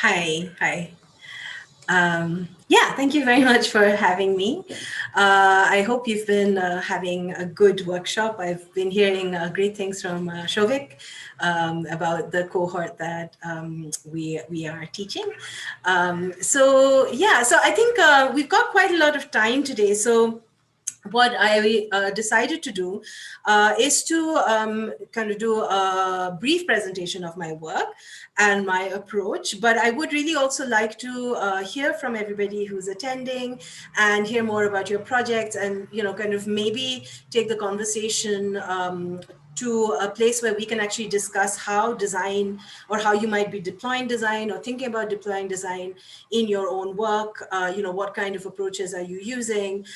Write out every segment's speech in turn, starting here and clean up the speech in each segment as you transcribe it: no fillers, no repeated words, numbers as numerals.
Hi. Yeah, thank you very much for having me. I hope you've been having a good workshop. I've been hearing great things from Shovik about the cohort that we are teaching. So I think we've got quite a lot of time today. So what I decided to do is to kind of do a brief presentation of my work and my approach, but I would really also like to hear from everybody who's attending and hear more about your projects and, kind of maybe take the conversation to a place where we can actually discuss how design or how you might be deploying design or thinking about deploying design in your own work. What kind of approaches are you using?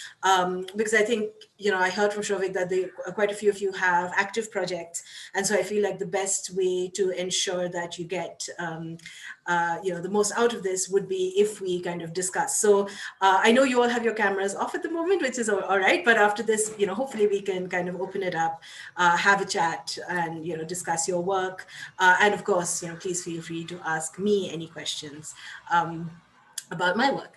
Because I think, I heard from Shovik that quite a few of you have active projects. And so I feel like the best way to ensure that you get, the most out of this would be if we kind of discuss. So I know you all have your cameras off at the moment, which is all right. But after this, hopefully we can kind of open it up, have a chat and, discuss your work. And of course, please feel free to ask me any questions about my work.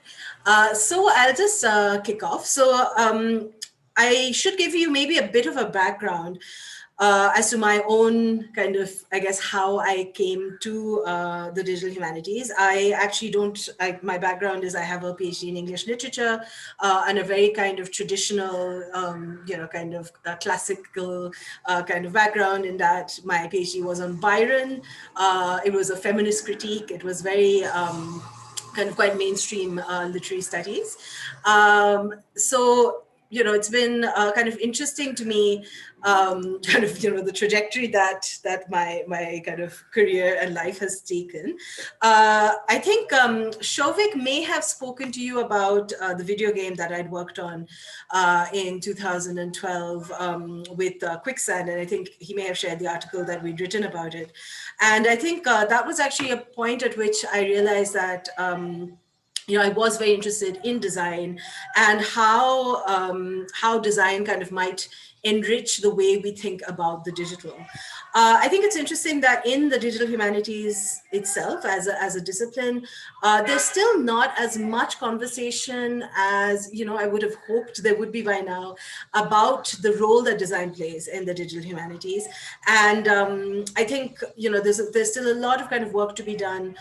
So I'll just kick off. So I should give you maybe a bit of a background as to my own kind of, I guess, how I came to the digital humanities. I actually my background is I have a PhD in English literature and a very kind of traditional, kind of classical kind of background in that my PhD was on Byron. It was a feminist critique. It was very kind of quite mainstream literary studies. So it's been kind of interesting to me, kind of, the trajectory that my kind of career and life has taken. I think Shovik may have spoken to you about the video game that I'd worked on in 2012 with Quicksand, and I think he may have shared the article that we'd written about it. And I think that was actually a point at which I realized that I was very interested in design and how design kind of might enrich the way we think about the digital. I think it's interesting that in the digital humanities itself as a discipline, there's still not as much conversation as I would have hoped there would be by now about the role that design plays in the digital humanities. And I think there's still a lot of kind of work to be done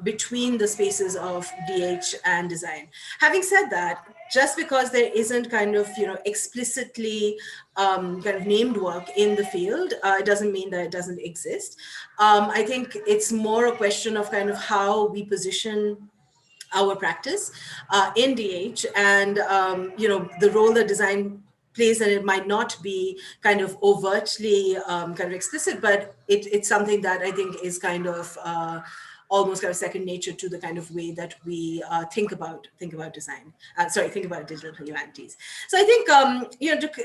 between the spaces of DH and design. Having said that, just because there isn't kind of explicitly kind of named work in the field, it doesn't mean that it doesn't exist. I think it's more a question of kind of how we position our practice in DH and the role that design plays, and it might not be kind of overtly kind of explicit, but it's something that I think is kind of almost kind of second nature to the kind of way that we think about design. Think about digital humanities. So I think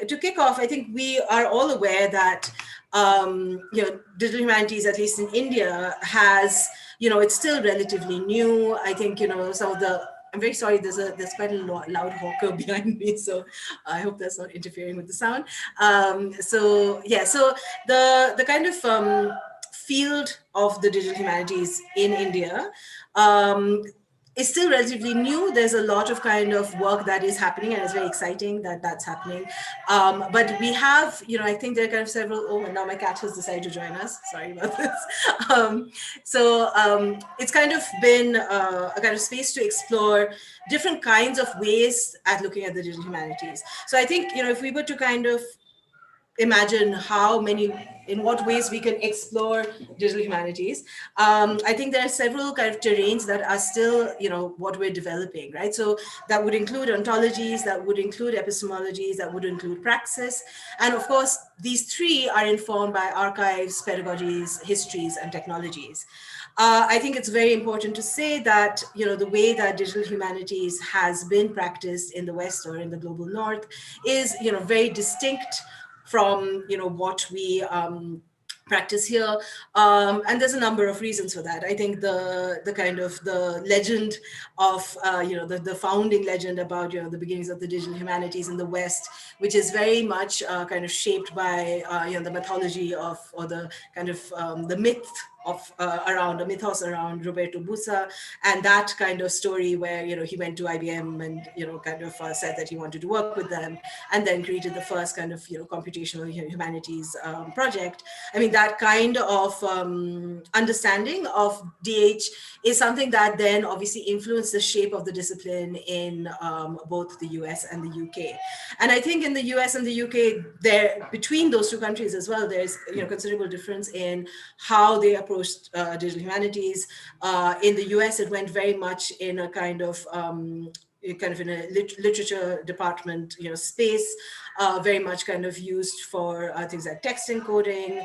to kick off, I think we are all aware that digital humanities, at least in India, has it's still relatively new. I think some of the I'm very sorry. There's quite a loud hawker behind me, so I hope that's not interfering with the sound. So the kind of field of the digital humanities in India is still relatively new. There's a lot of kind of work that is happening, and it's very exciting that that's happening. But we have, I think there are kind of several. Oh, and now my cat has decided to join us. Sorry about this. It's kind of been a kind of space to explore different kinds of ways at looking at the digital humanities. So I think, if we were to kind of imagine in what ways we can explore digital humanities. I think there are several kind of terrains that are still, what we're developing, right? So that would include ontologies, that would include epistemologies, that would include praxis. And of course, these three are informed by archives, pedagogies, histories, and technologies. I think it's very important to say that, the way that digital humanities has been practiced in the West or in the global North is, very distinct from what we practice here, and there's a number of reasons for that. I think the kind of the legend of the founding legend about the beginnings of the digital humanities in the West, which is very much kind of shaped by the mythology of, or the kind of the myth around a mythos around Roberto Busa, and that kind of story where, he went to IBM and, kind of said that he wanted to work with them, and then created the first kind of, computational humanities project. I mean, that kind of understanding of DH is something that then obviously influenced the shape of the discipline in both the US and the UK. And I think in the US and the UK, between those two countries as well, there's considerable difference in how they approached digital humanities. In the US, it went very much in a kind of in a literature department, space, very much kind of used for things like text encoding,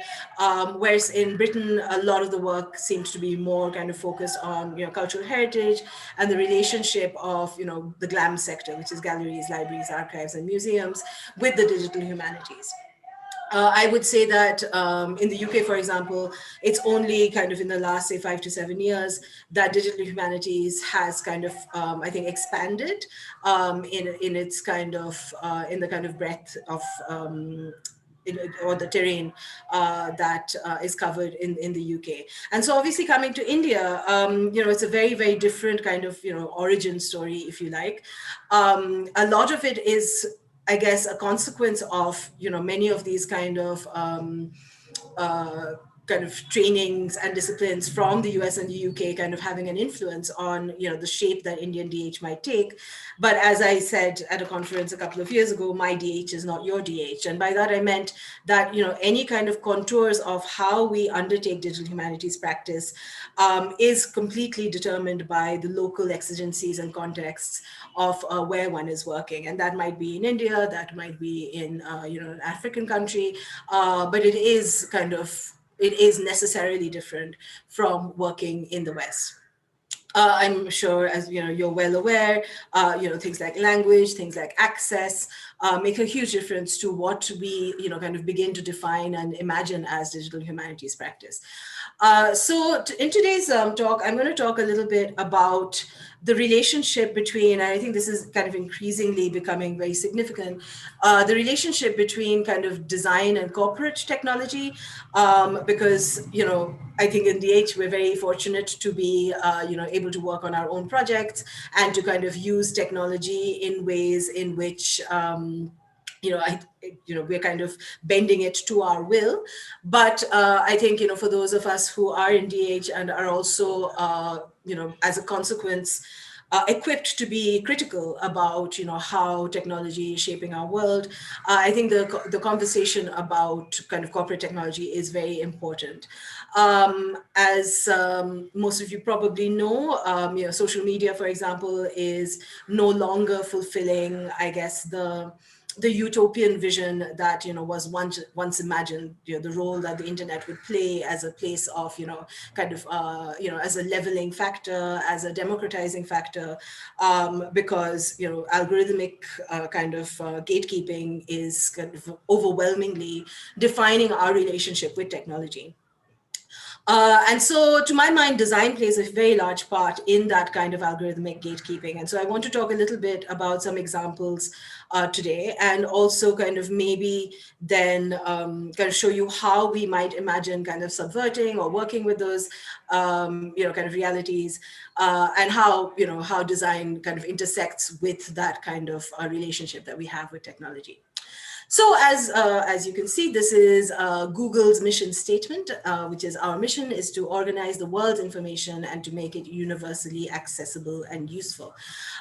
whereas in Britain, a lot of the work seems to be more kind of focused on, cultural heritage and the relationship of, the GLAM sector, which is galleries, libraries, archives, and museums, with the digital humanities. I would say that in the UK, for example, it's only kind of in the last, say, 5 to 7 years that digital humanities has kind of, I think, expanded in its kind of, in the kind of breadth of, or the terrain that is covered in the UK. And so obviously coming to India, it's a very, very different kind of, origin story, if you like. A lot of it is, I guess, a consequence of, many of these kind of trainings and disciplines from the US and the UK kind of having an influence on, the shape that Indian DH might take. But as I said at a conference a couple of years ago, my DH is not your DH. And by that, I meant that, any kind of contours of how we undertake digital humanities practice is completely determined by the local exigencies and contexts of where one is working. And that might be in India, that might be in, an African country, but it is necessarily different from working in the West. I'm sure, as you're well aware, things like language, things like access make a huge difference to what we, kind of begin to define and imagine as digital humanities practice. So in today's talk, I'm going to talk a little bit about the relationship between, and I think this is kind of increasingly becoming very significant, the relationship between kind of design and corporate technology, because, I think in DH, we're very fortunate to be, able to work on our own projects and to kind of use technology in ways in which, we're kind of bending it to our will. But I think, for those of us who are in DH and are also, as a consequence, equipped to be critical about, how technology is shaping our world, I think the conversation about kind of corporate technology is very important. As most of you probably know, social media, for example, is no longer fulfilling, I guess, the utopian vision that was once imagined, the role that the internet would play as a place of kind of as a leveling factor, as a democratizing factor, because algorithmic kind of gatekeeping is kind of overwhelmingly defining our relationship with technology. And so to my mind, design plays a very large part in that kind of algorithmic gatekeeping. And so I want to talk a little bit about some examples today, and also kind of maybe then kind of show you how we might imagine kind of subverting or working with those, kind of realities, and how, how design kind of intersects with that kind of relationship that we have with technology. So as you can see, this is Google's mission statement, which is our mission is to organize the world's information and to make it universally accessible and useful.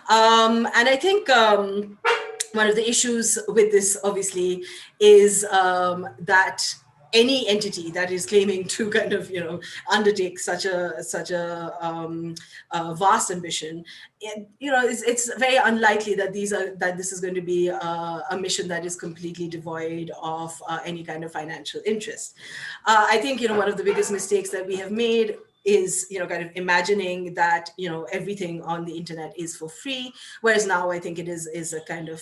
And I think one of the issues with this, obviously, is that any entity that is claiming to kind of undertake such a vast ambition, it's very unlikely that this is going to be a mission that is completely devoid of any kind of financial interest. I think one of the biggest mistakes that we have made is kind of imagining that everything on the internet is for free, whereas now I think it is a kind of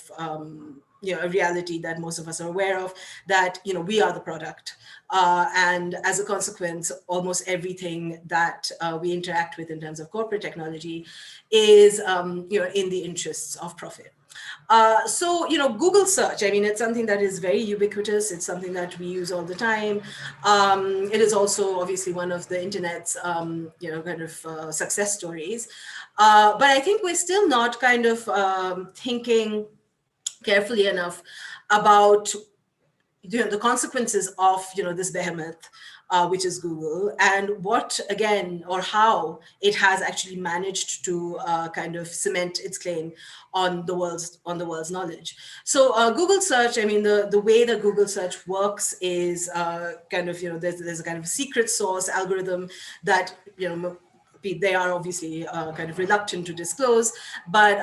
a reality that most of us are aware of, that we are the product, and as a consequence, almost everything that we interact with in terms of corporate technology is in the interests of profit. So, Google search, I mean, it's something that is very ubiquitous. It's something that we use all the time. It is also obviously one of the internet's, kind of success stories. But I think we're still not kind of thinking carefully enough about the consequences of this behemoth, which is Google, and what, again, or how it has actually managed to kind of cement its claim on the world's knowledge. So Google search, I mean, the way that Google search works is kind of there's a kind of secret source algorithm that they are obviously kind of reluctant to disclose, but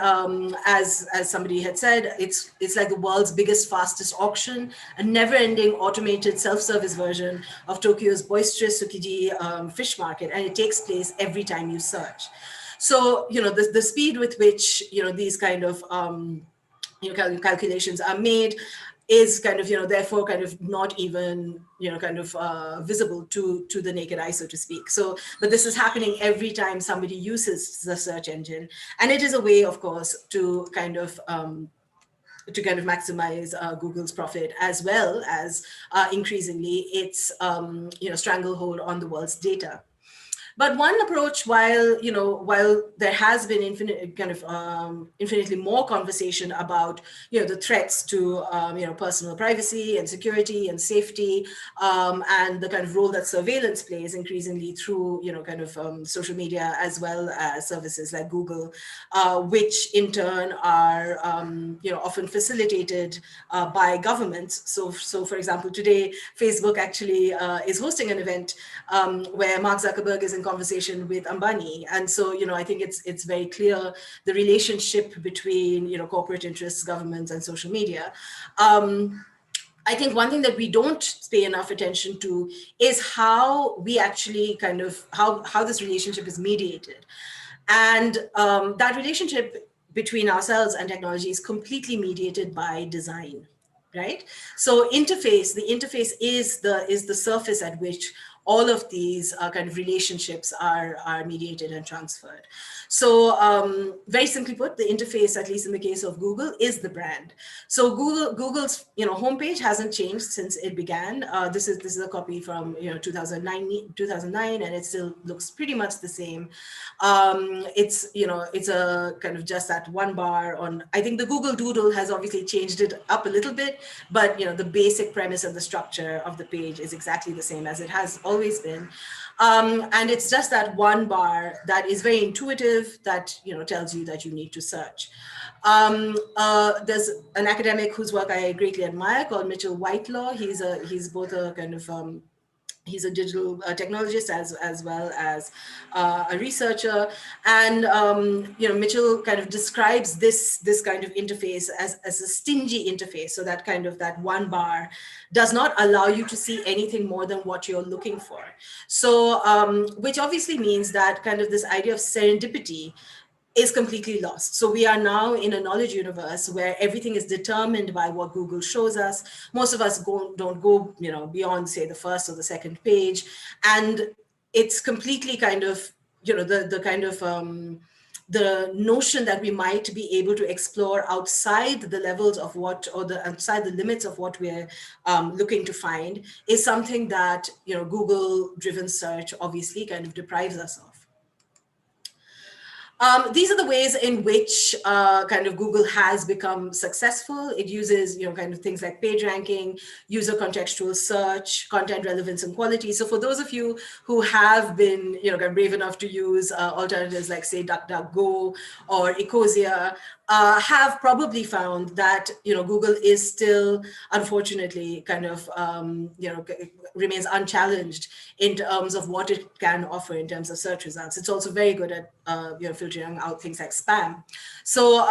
as somebody had said, it's like the world's biggest, fastest auction, a never-ending automated self-service version of Tokyo's boisterous Tsukiji fish market, and it takes place every time you search. So the speed with which these kind of calculations are made is kind of therefore kind of not even kind of visible to the naked eye, so to speak. So but this is happening every time somebody uses the search engine, and it is a way, of course, to kind of maximize Google's profit, as well as increasingly its stranglehold on the world's data. But one approach, while there has been infinitely more conversation about the threats to personal privacy and security and safety, and the kind of role that surveillance plays increasingly through social media, as well as services like Google, which in turn are often facilitated by governments. So for example, today Facebook actually is hosting an event where Mark Zuckerberg is in conversation with Ambani. And so, I think it's very clear the relationship between, corporate interests, governments, and social media. I think one thing that we don't pay enough attention to is how we actually kind of, how this relationship is mediated. And that relationship between ourselves and technology is completely mediated by design, right? So the interface is the surface at which all of these kind of relationships are mediated and transferred. So very simply put, the interface, at least in the case of Google, is the brand. So Google's homepage hasn't changed since it began. This is a copy from 2009, and it still looks pretty much the same. It's a kind of just that one bar on. I think the Google Doodle has obviously changed it up a little bit, but the basic premise and the structure of the page is exactly the same as it has always been. And it's just that one bar that is very intuitive, that tells you that you need to search. There's an academic whose work I greatly admire called Mitchell Whitelaw. He's both a kind of he's a digital technologist as well as a researcher, and Mitchell kind of describes this kind of interface as a stingy interface. So that kind of that one bar does not allow you to see anything more than what you're looking for. So which obviously means that kind of this idea of serendipity is completely lost. So we are now in a knowledge universe where everything is determined by what Google shows us. Most of us don't go beyond, say, the first or the second page, and it's completely kind of the kind of the notion that we might be able to explore outside the levels of what, or the outside the limits of what we're looking to find, is something that Google-driven search obviously kind of deprives us of. These are the ways in which kind of Google has become successful. It uses, kind of things like page ranking, user contextual search, content relevance and quality. So for those of you who have been, kind of brave enough to use alternatives like, say, DuckDuckGo or Ecosia, have probably found that Google is still, unfortunately, kind of remains unchallenged in terms of what it can offer in terms of search results. It's also very good at filtering out things like spam. So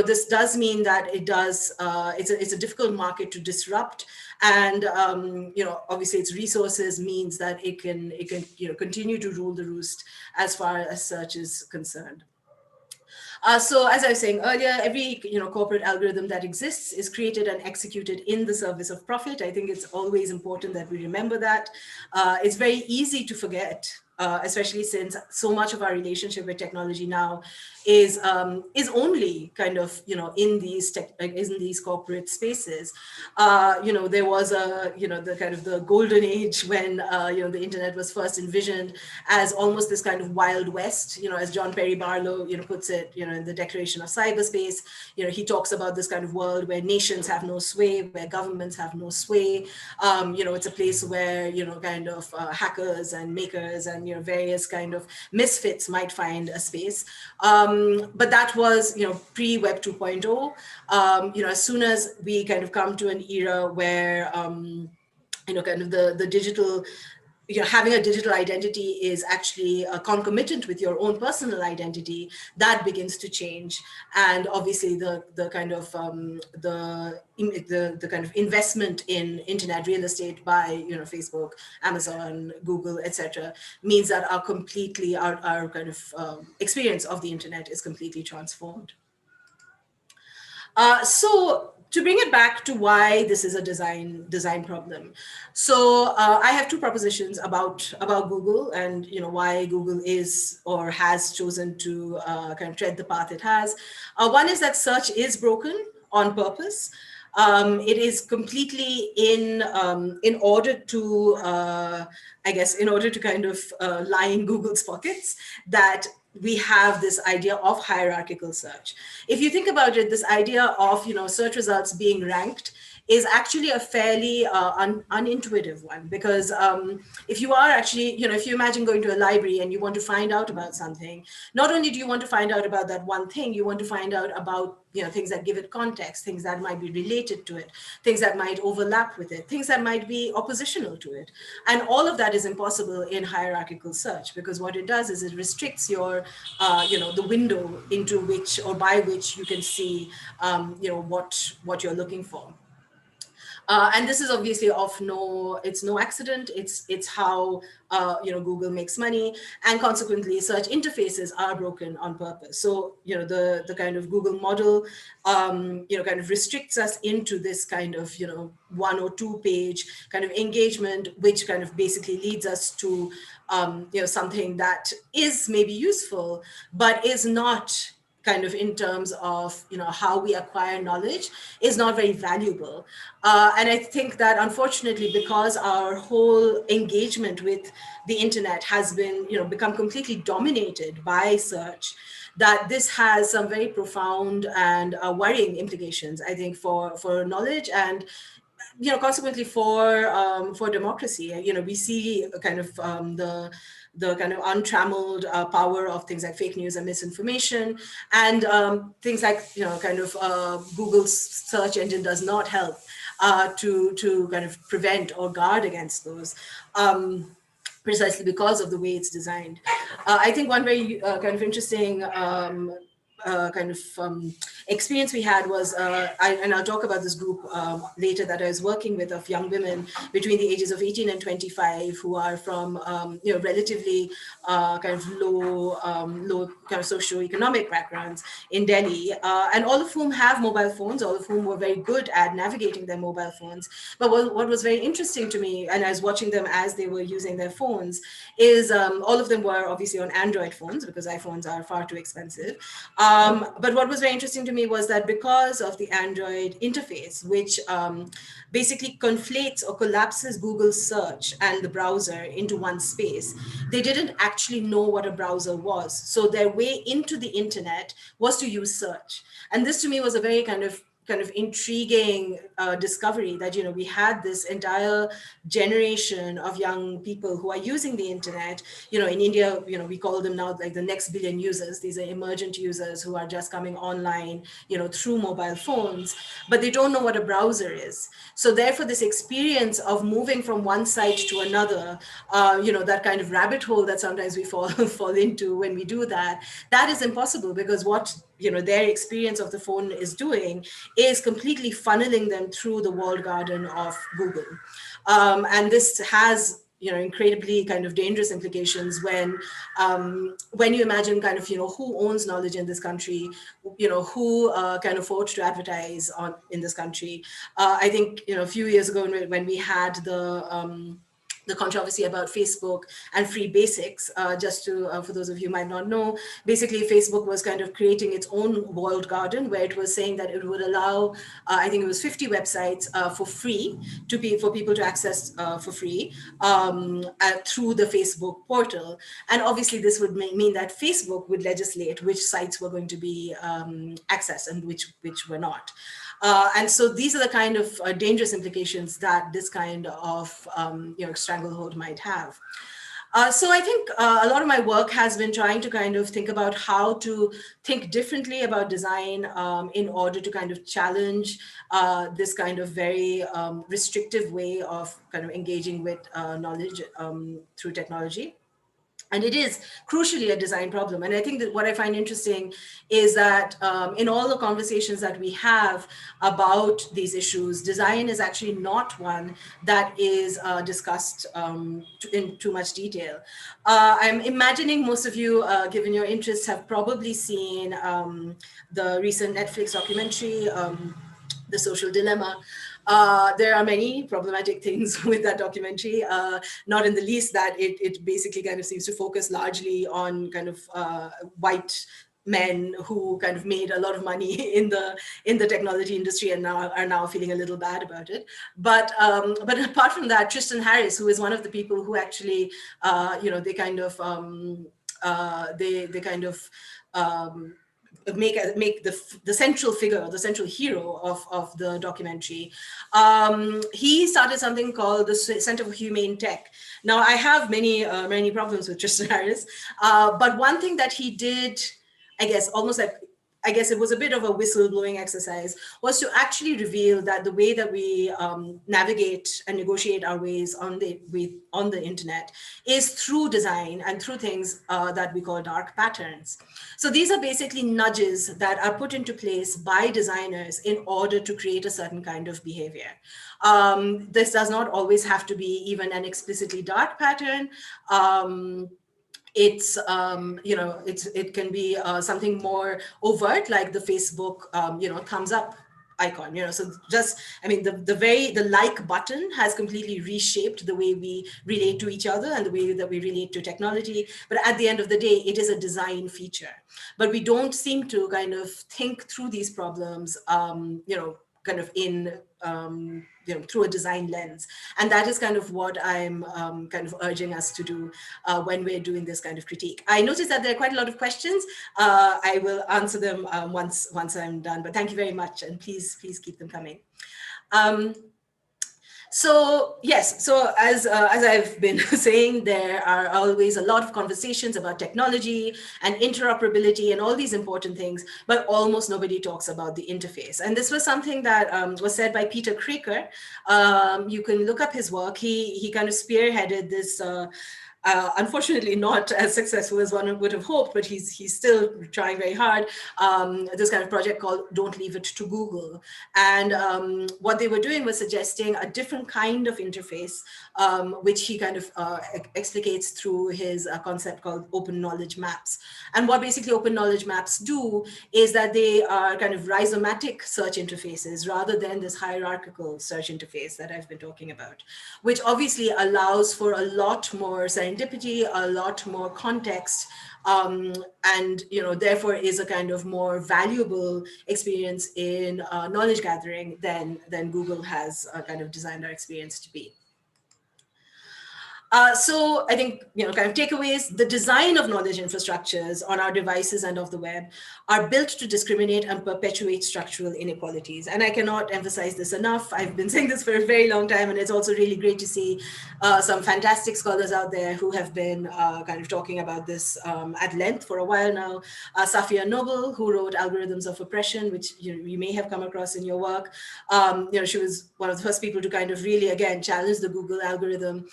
this does mean that it does it's a difficult market to disrupt, and obviously its resources means that it can continue to rule the roost as far as search is concerned. So as I was saying earlier, every corporate algorithm that exists is created and executed in the service of profit. I think it's always important that we remember that. It's very easy to forget, especially since so much of our relationship with technology now is only kind of in these corporate spaces. There was the kind of the golden age when the internet was first envisioned as almost this kind of Wild West, as John Perry Barlow puts it in the Declaration of Cyberspace. He talks about this kind of world where nations have no sway, where governments have no sway. It's a place where kind of hackers and makers and various kind of misfits might find a space. But that was pre-Web 2.0. As soon as we kind of come to an era where kind of the digital, having a digital identity is actually concomitant with your own personal identity, that begins to change. And obviously the kind of the kind of investment in internet real estate by Facebook, Amazon, Google, etc., means that our kind of experience of the internet is completely transformed. So to bring it back to why this is a design problem. So I have two propositions about Google and why Google is or has chosen to kind of tread the path it has. One is that search is broken on purpose. It is completely in order to, I guess, in order to kind of line Google's pockets, that we have this idea of hierarchical search. If you think about it, this idea of search results being ranked is actually a fairly unintuitive one, because if you are actually, if you imagine going to a library and you want to find out about something, not only do you want to find out about that one thing, you want to find out about things that give it context, things that might be related to it, things that might overlap with it, things that might be oppositional to it. And all of that is impossible in hierarchical search, because what it does is it restricts your, the window into which or by which you can see, what you're looking for. And this is obviously it's no accident. It's how Google makes money, and consequently search interfaces are broken on purpose. So the kind of Google model kind of restricts us into this kind of 1 or 2 page kind of engagement, which kind of basically leads us to something that is maybe useful, but is not kind of in terms of how we acquire knowledge, is not very valuable. And I think that unfortunately, because our whole engagement with the internet has been become completely dominated by search, that this has some very profound and worrying implications, I think, for knowledge and consequently for democracy. We see kind of the kind of untrammeled power of things like fake news and misinformation, and things like kind of Google's search engine does not help to kind of prevent or guard against those. Precisely because of the way it's designed. I think one very kind of interesting experience we had was, and I'll talk about this group later, that I was working with, of young women between the ages of 18 and 25 who are from relatively kind of low kind of socioeconomic backgrounds in Delhi, and all of whom have mobile phones, all of whom were very good at navigating their mobile phones. But what was very interesting to me, and I was watching them as they were using their phones, is all of them were obviously on Android phones, because iPhones are far too expensive. But what was very interesting to me was that because of the Android interface, which basically conflates or collapses Google search and the browser into one space, they didn't actually know what a browser was. So their way into the internet was to use search. And this to me was a very kind of intriguing discovery, that we had this entire generation of young people who are using the internet. In India, we call them now like the next billion users. These are emergent users who are just coming online through mobile phones, but they don't know what a browser is. So therefore, this experience of moving from one site to another, that kind of rabbit hole that sometimes we fall into when we do that, that is impossible, because what their experience of the phone is doing is completely funneling them through the walled garden of Google. And this has incredibly kind of dangerous implications when you imagine kind of, who owns knowledge in this country, who can afford to advertise in this country. I think, a few years ago when we had the controversy about Facebook and free basics, just to, for those of you who might not know, basically Facebook was kind of creating its own walled garden where it was saying that it would allow, I think it was 50 websites for free for people to access for free through the Facebook portal. And obviously this would mean that Facebook would legislate which sites were going to be accessed and which were not. And so these are the kind of dangerous implications that this kind of stranglehold might have. So I think a lot of my work has been trying to kind of think about how to think differently about design in order to kind of challenge this kind of very restrictive way of kind of engaging with knowledge through technology. And it is crucially a design problem. And I think that what I find interesting is that in all the conversations that we have about these issues, design is actually not one that is discussed in too much detail. I'm imagining most of you, given your interests, have probably seen the recent Netflix documentary, The Social Dilemma. There are many problematic things with that documentary, not in the least that it basically kind of seems to focus largely on kind of white men who kind of made a lot of money in the technology industry and are now feeling a little bad about it. But apart from that, Tristan Harris, who is one of the people who actually, they kind of make the central figure, the central hero of the documentary. He started something called the Center for Humane Tech. Now, I have many problems with Tristan Harris, but one thing that he did, I guess, I guess it was a bit of a whistleblowing exercise, was to actually reveal that the way that we navigate and negotiate our ways on the internet is through design and through things that we call dark patterns. So these are basically nudges that are put into place by designers in order to create a certain kind of behavior. This does not always have to be even an explicitly dark pattern. It can be something more overt, like the Facebook, thumbs up icon, so just, I mean, the like button has completely reshaped the way we relate to each other and the way that we relate to technology. But at the end of the day, it is a design feature. But we don't seem to kind of think through these problems, kind of in, through a design lens. And that is kind of what I'm kind of urging us to do when we're doing this kind of critique. I noticed that there are quite a lot of questions. I will answer them once I'm done, but thank you very much. And please keep them coming. So yes, so as I've been saying, there are always a lot of conversations about technology and interoperability and all these important things, but almost nobody talks about the interface. And this was something that was said by Peter Kraker. You can look up his work. He kind of spearheaded this. Unfortunately, not as successful as one would have hoped, but he's still trying very hard. This kind of project called Don't Leave It to Google. And what they were doing was suggesting a different kind of interface, which he kind of explicates through his concept called open knowledge maps. And what basically open knowledge maps do is that they are kind of rhizomatic search interfaces rather than this hierarchical search interface that I've been talking about, which obviously allows for a lot more serendipity, a lot more context, and therefore is a kind of more valuable experience in knowledge gathering than Google has kind of designed our experience to be. So I think, kind of takeaways, the design of knowledge infrastructures on our devices and of the web are built to discriminate and perpetuate structural inequalities. And I cannot emphasize this enough. I've been saying this for a very long time, and it's also really great to see some fantastic scholars out there who have been kind of talking about this at length for a while now. Safiya Noble, who wrote Algorithms of Oppression, which you may have come across in your work. She was one of the first people to kind of really, again, challenge the Google algorithm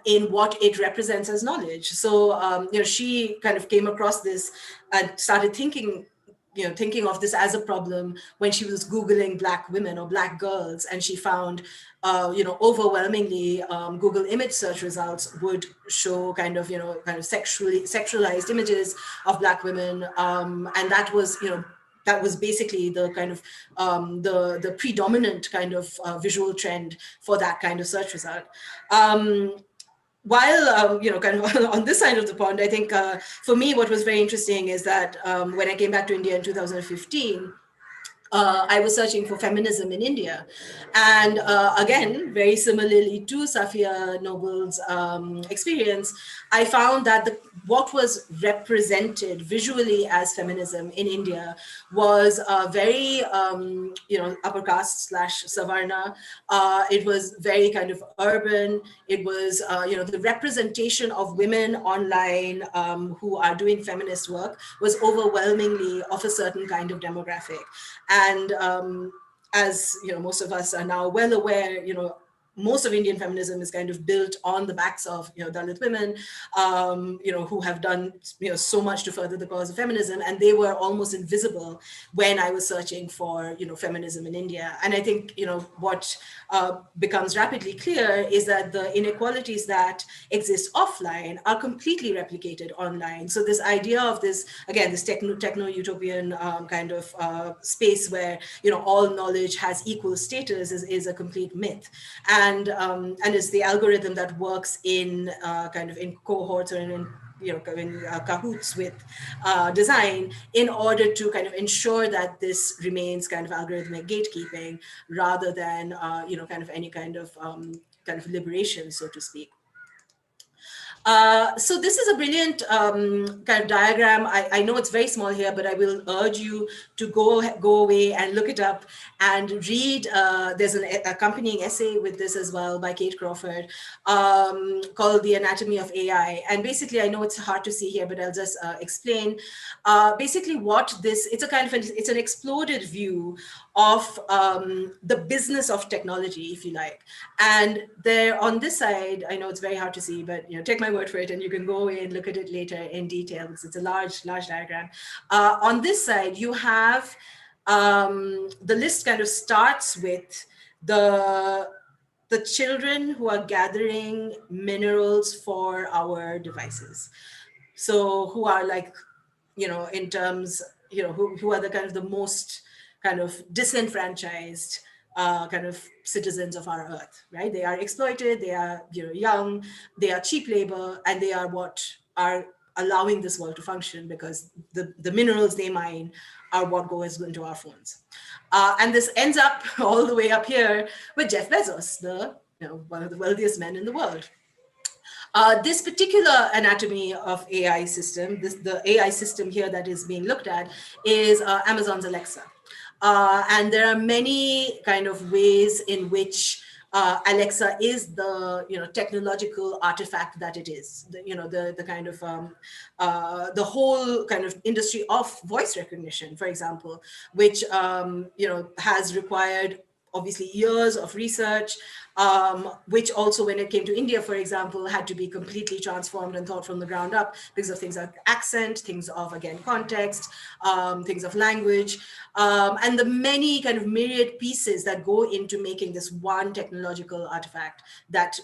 in what it represents as knowledge. So, she kind of came across this and started thinking thinking of this as a problem when she was Googling Black women or Black girls, and she found, overwhelmingly Google image search results would show kind of sexualized images of Black women, and that was basically the kind of the predominant kind of visual trend for that kind of search result. While kind of on this side of the pond, I think for me what was very interesting is that when I came back to India in 2015, I was searching for feminism in India. And again, very similarly to Safia Noble's experience, I found that what was represented visually as feminism in India was very, upper caste / Savarna. It was very kind of urban. It was, the representation of women online who are doing feminist work was overwhelmingly of a certain kind of demographic. And as most of us are now well aware, most of Indian feminism is kind of built on the backs of Dalit women, who have done so much to further the cause of feminism, and they were almost invisible when I was searching for feminism in India. And I think what becomes rapidly clear is that the inequalities that exist offline are completely replicated online. So this idea of this, again, this techno-utopian kind of space where all knowledge has equal status is a complete myth. And it's the algorithm that works in kind of in cohorts or in cahoots with design in order to kind of ensure that this remains kind of algorithmic gatekeeping rather than kind of any kind of liberation, so to speak. So this is a brilliant kind of diagram. I know it's very small here, but I will urge you to go away and look it up and read. There's an accompanying essay with this as well by Kate Crawford called The Anatomy of AI. And basically, I know it's hard to see here, but I'll just explain. Basically what this, it's an exploded view of the business of technology, if you like. And there on this side, I know it's very hard to see, but take my word for it, and you can go away and look at it later in detail because it's a large diagram. On this side, you have the list kind of starts with the children who are gathering minerals for our devices. So who are like, in terms, who are the kind of the most kind of disenfranchised kind of citizens of our earth, right? They are exploited, they are young, they are cheap labor, and they are what are allowing this world to function because the minerals they mine are what goes into our phones. And this ends up all the way up here with Jeff Bezos, one of the wealthiest men in the world. This particular anatomy of AI system, the AI system here that is being looked at is Amazon's Alexa. And there are many kind of ways in which Alexa is the technological artifact that it is. The kind of the whole kind of industry of voice recognition, for example, which has required obviously years of research, which also when it came to India, for example, had to be completely transformed and thought from the ground up because of things like accent, things of, again, context, things of language, and the many kind of myriad pieces that go into making this one technological artifact that,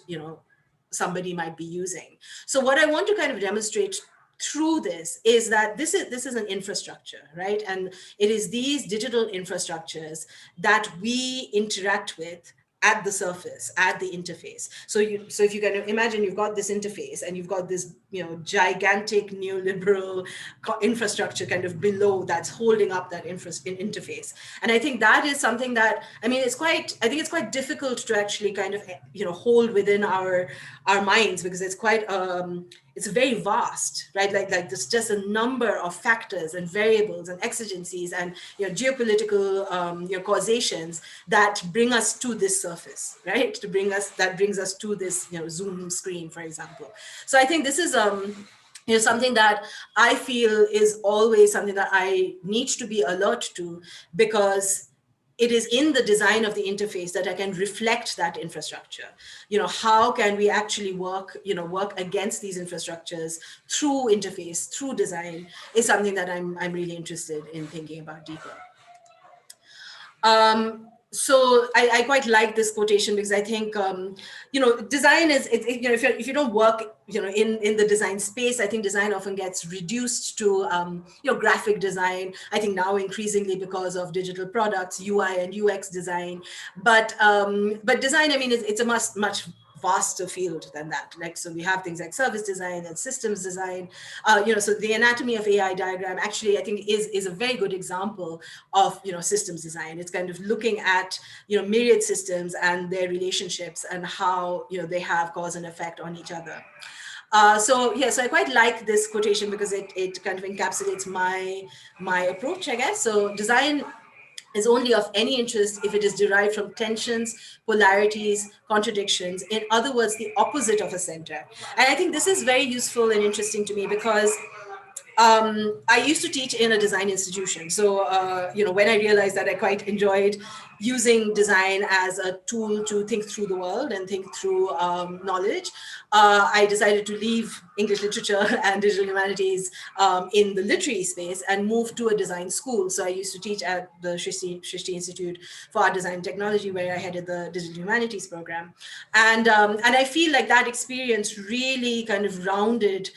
somebody might be using. So what I want to kind of demonstrate through this is that this is an infrastructure, right? And it is these digital infrastructures that we interact with at the surface, at the interface. So if you kind of imagine you've got this interface and you've got this gigantic neoliberal infrastructure kind of below that's holding up that interface. And I think that is something that, I think it's quite difficult to actually kind of hold within our minds because it's quite it's very vast, right? Like there's just a number of factors and variables and exigencies and geopolitical causations that bring us to this surface, right? That brings us to this Zoom screen, for example. So I think this is something that I feel is always something that I need to be alert to, because it is in the design of the interface that I can reflect that infrastructure. How can we actually work against these infrastructures through interface, through design, is something that I'm really interested in thinking about deeper. So I quite like this quotation, because I think, design is, if you don't work, in the design space, I think design often gets reduced to, graphic design. I think now increasingly because of digital products, UI and UX design, but design, I mean, it's a much vaster field than that. Like, so we have things like service design and systems design. So the anatomy of AI diagram actually, I think, is a very good example of systems design. It's kind of looking at myriad systems and their relationships and how they have cause and effect on each other. So I quite like this quotation because it kind of encapsulates my approach, I guess. So design is only of any interest if it is derived from tensions, polarities, contradictions, in other words, the opposite of a center. And I think this is very useful and interesting to me, because I used to teach in a design institution. So, when I realized that I quite enjoyed using design as a tool to think through the world and think through knowledge, I decided to leave English literature and digital humanities in the literary space and move to a design school. So I used to teach at the Shrishti Institute for Art, Design and Technology, where I headed the digital humanities program. And I feel like that experience really kind of rounded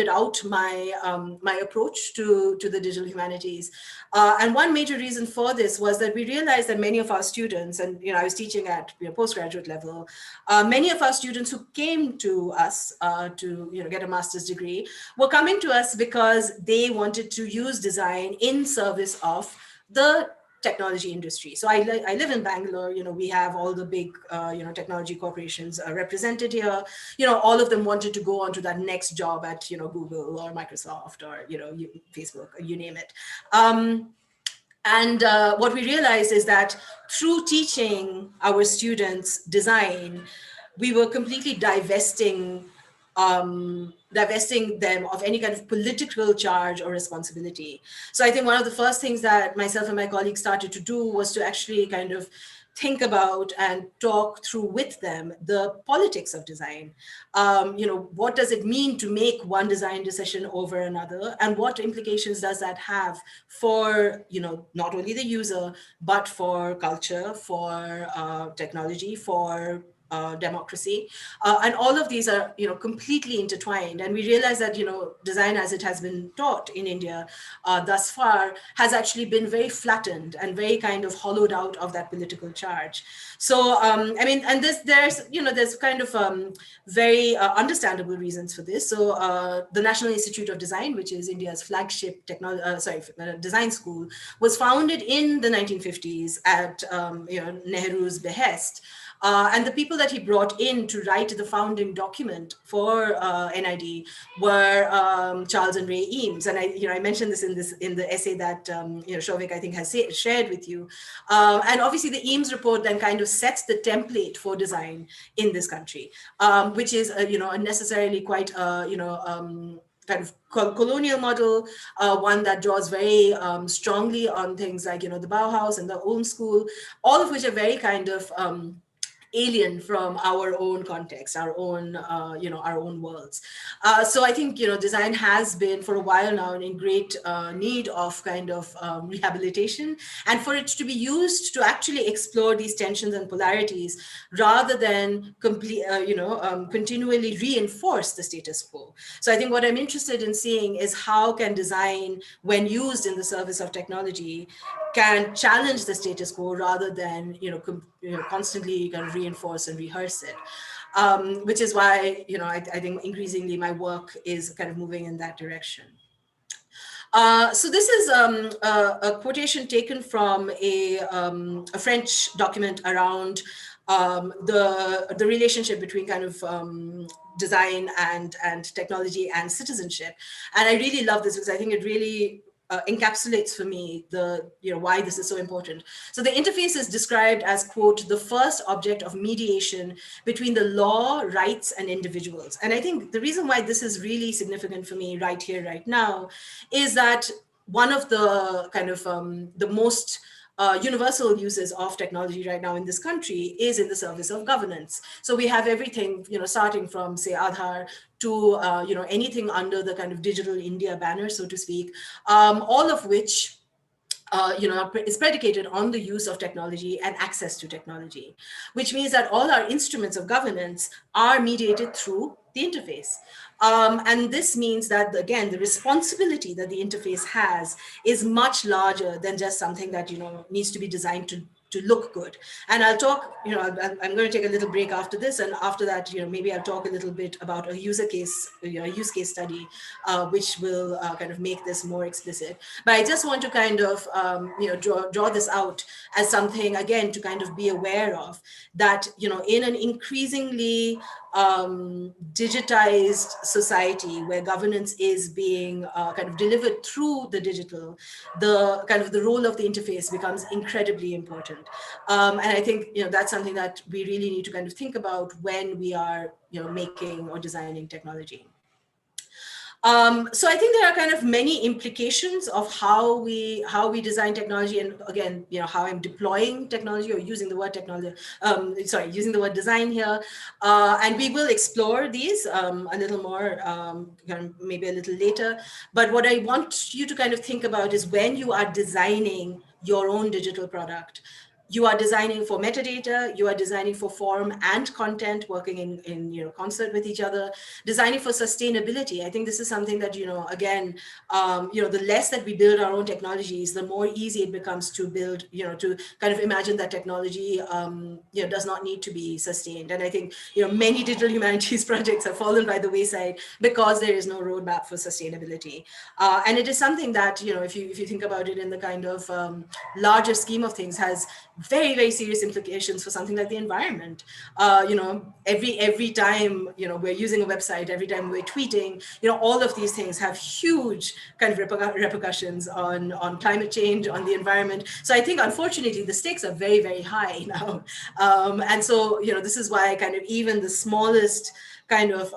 out my approach to the digital humanities. And one major reason for this was that we realized that many of our students, and I was teaching at postgraduate level, many of our students who came to us to get a master's degree were coming to us because they wanted to use design in service of the technology industry. So I live in Bangalore. We have all the big technology corporations represented here. All of them wanted to go on to that next job at Google or Microsoft or Facebook, you name it. And what we realized is that through teaching our students design, we were completely divesting them of any kind of political charge or responsibility. So I think one of the first things that myself and my colleagues started to do was to actually kind of think about and talk through with them the politics of design. What does it mean to make one design decision over another, and what implications does that have for not only the user, but for culture, for technology, for democracy, and all of these are completely intertwined. And we realize that design, as it has been taught in India thus far, has actually been very flattened and very kind of hollowed out of that political charge. So and there's kind of very understandable reasons for this. So the National Institute of Design, which is India's flagship design school, was founded in the 1950s at Nehru's behest. And the people that he brought in to write the founding document for NID were Charles and Ray Eames. And I mentioned this in the essay that Shouvik, I think, has shared with you. And obviously the Eames report then kind of sets the template for design in this country, which is a necessarily quite kind of colonial model, one that draws very strongly on things like the Bauhaus and the Ulm School, all of which are very kind of alien from our own context, our own worlds. So I think design has been for a while now in great need of kind of rehabilitation, and for it to be used to actually explore these tensions and polarities rather than continually reinforce the status quo. So I think what I'm interested in seeing is how can design, when used in the service of technology, can challenge the status quo rather than constantly kind of reinforce and rehearse it, which is why I think increasingly my work is kind of moving in that direction. So this is a quotation taken from a French document around the relationship between kind of design and technology and citizenship. And I really love this because I think it really encapsulates for me why this is so important. So the interface is described as, quote, the first object of mediation between the law, rights, and individuals. And I think the reason why this is really significant for me right here, right now, is that one of the kind of the most universal uses of technology right now in this country is in the service of governance. So we have everything, starting from, say, Aadhaar to, anything under the kind of Digital India banner, so to speak, all of which is predicated on the use of technology and access to technology, which means that all our instruments of governance are mediated through the interface. And this means that, again, the responsibility that the interface has is much larger than just something that, needs to be designed to look good. And I'll talk, I'm going to take a little break after this. And after that, maybe I'll talk a little bit about a use case study, which will kind of make this more explicit. But I just want to kind of, draw this out as something, again, to kind of be aware of, that, in an increasingly digitized society where governance is being kind of delivered through the digital, the kind of the role of the interface becomes incredibly important. And I think, that's something that we really need to kind of think about when we are, making or designing technology. So I think there are kind of many implications of how we design technology, and again, how I'm deploying technology or using the word technology, using the word design here, and we will explore these a little more, kind of maybe a little later. But what I want you to kind of think about is, when you are designing your own digital product, you are designing for metadata, you are designing for form and content, working in concert with each other, designing for sustainability. I think this is something that, again, the less that we build our own technologies, the more easy it becomes to build, to kind of imagine that technology, does not need to be sustained. And I think, many digital humanities projects have fallen by the wayside because there is no roadmap for sustainability. And it is something that, if you think about it in the kind of larger scheme of things, has very, very serious implications for something like the environment. Every time, we're using a website, every time we're tweeting, all of these things have huge kind of repercussions on climate change, on the environment. So I think, unfortunately, the stakes are very, very high now. And so, this is why kind of even the smallest kind of,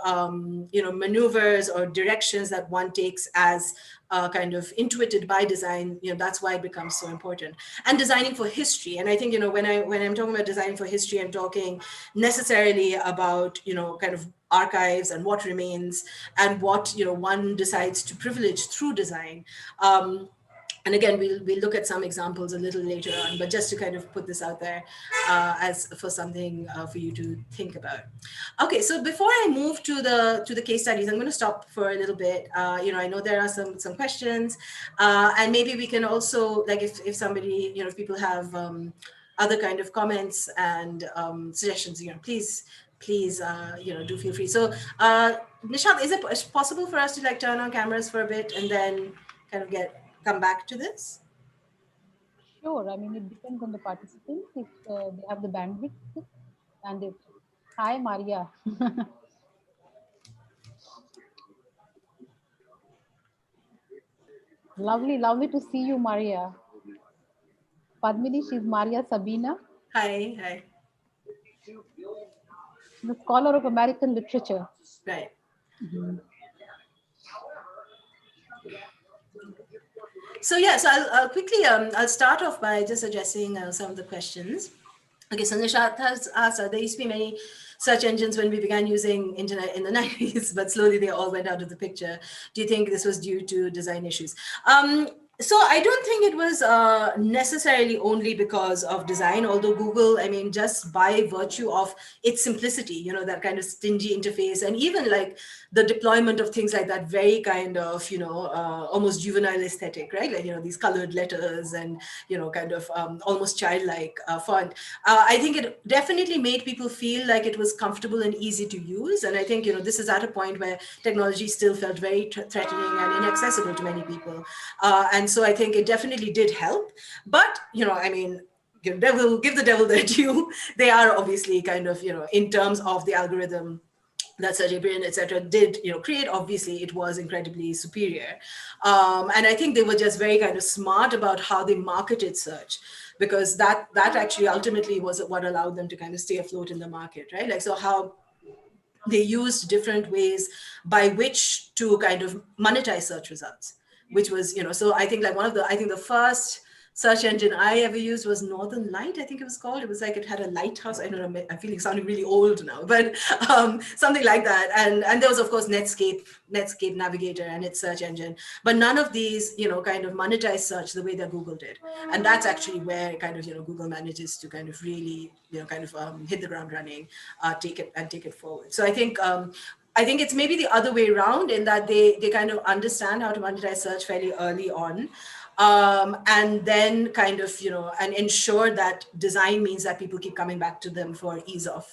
maneuvers or directions that one takes as kind of intuited by design, that's why it becomes so important. And designing for history. And I think, when I'm talking about designing for history, I'm talking necessarily about, kind of archives and what remains and what, one decides to privilege through design. And again, we'll look at some examples a little later on, but just to kind of put this out there as for something for you to think about. Okay, so before I move to the case studies, I'm going to stop for a little bit. I know there are some questions, and maybe we can also, like, if somebody, if people have other kind of comments and suggestions, please, do feel free. So, Nishant, is it possible for us to like turn on cameras for a bit and then kind of come back to this? Sure. I mean, it depends on the participants if they have the bandwidth. And if, hi, Maria. Lovely, lovely to see you, Maria. Padmini, she's Maria Sabina. Hi, hi. She's a scholar of American literature. Right. Mhm. So yeah, so I'll quickly, I'll start off by just addressing some of the questions. Okay, so Nishat has asked, there used to be many search engines when we began using internet in the 90s, but slowly they all went out of the picture. Do you think this was due to design issues? So I don't think it was necessarily only because of design, although Google, I mean, just by virtue of its simplicity, that kind of stingy interface, and even like the deployment of things like that very kind of, almost juvenile aesthetic, right? Like, these colored letters and, kind of almost childlike font. I think it definitely made people feel like it was comfortable and easy to use. And I think, this is at a point where technology still felt very threatening and inaccessible to many people. And so I think it definitely did help. But, I mean, give the devil their due. They are obviously kind of, in terms of the algorithm that Sergey Brin, et cetera, did, create, obviously it was incredibly superior. And I think they were just very kind of smart about how they marketed search, because that actually ultimately was what allowed them to kind of stay afloat in the market, right? Like, so how they used different ways by which to kind of monetize search results, which was, so I think like I think the first search engine I ever used was Northern Light, I think it was called. It was like, it had a lighthouse. I don't know, I'm feeling sounding really old now, but something like that. And there was, of course, Netscape Navigator and its search engine. But none of these, kind of monetize search the way that Google did. And that's actually where kind of, Google manages to kind of really, kind of hit the ground running, take it forward. So I think it's maybe the other way around, in that they kind of understand how to monetize search fairly early on. And then kind of, and ensure that design means that people keep coming back to them for ease of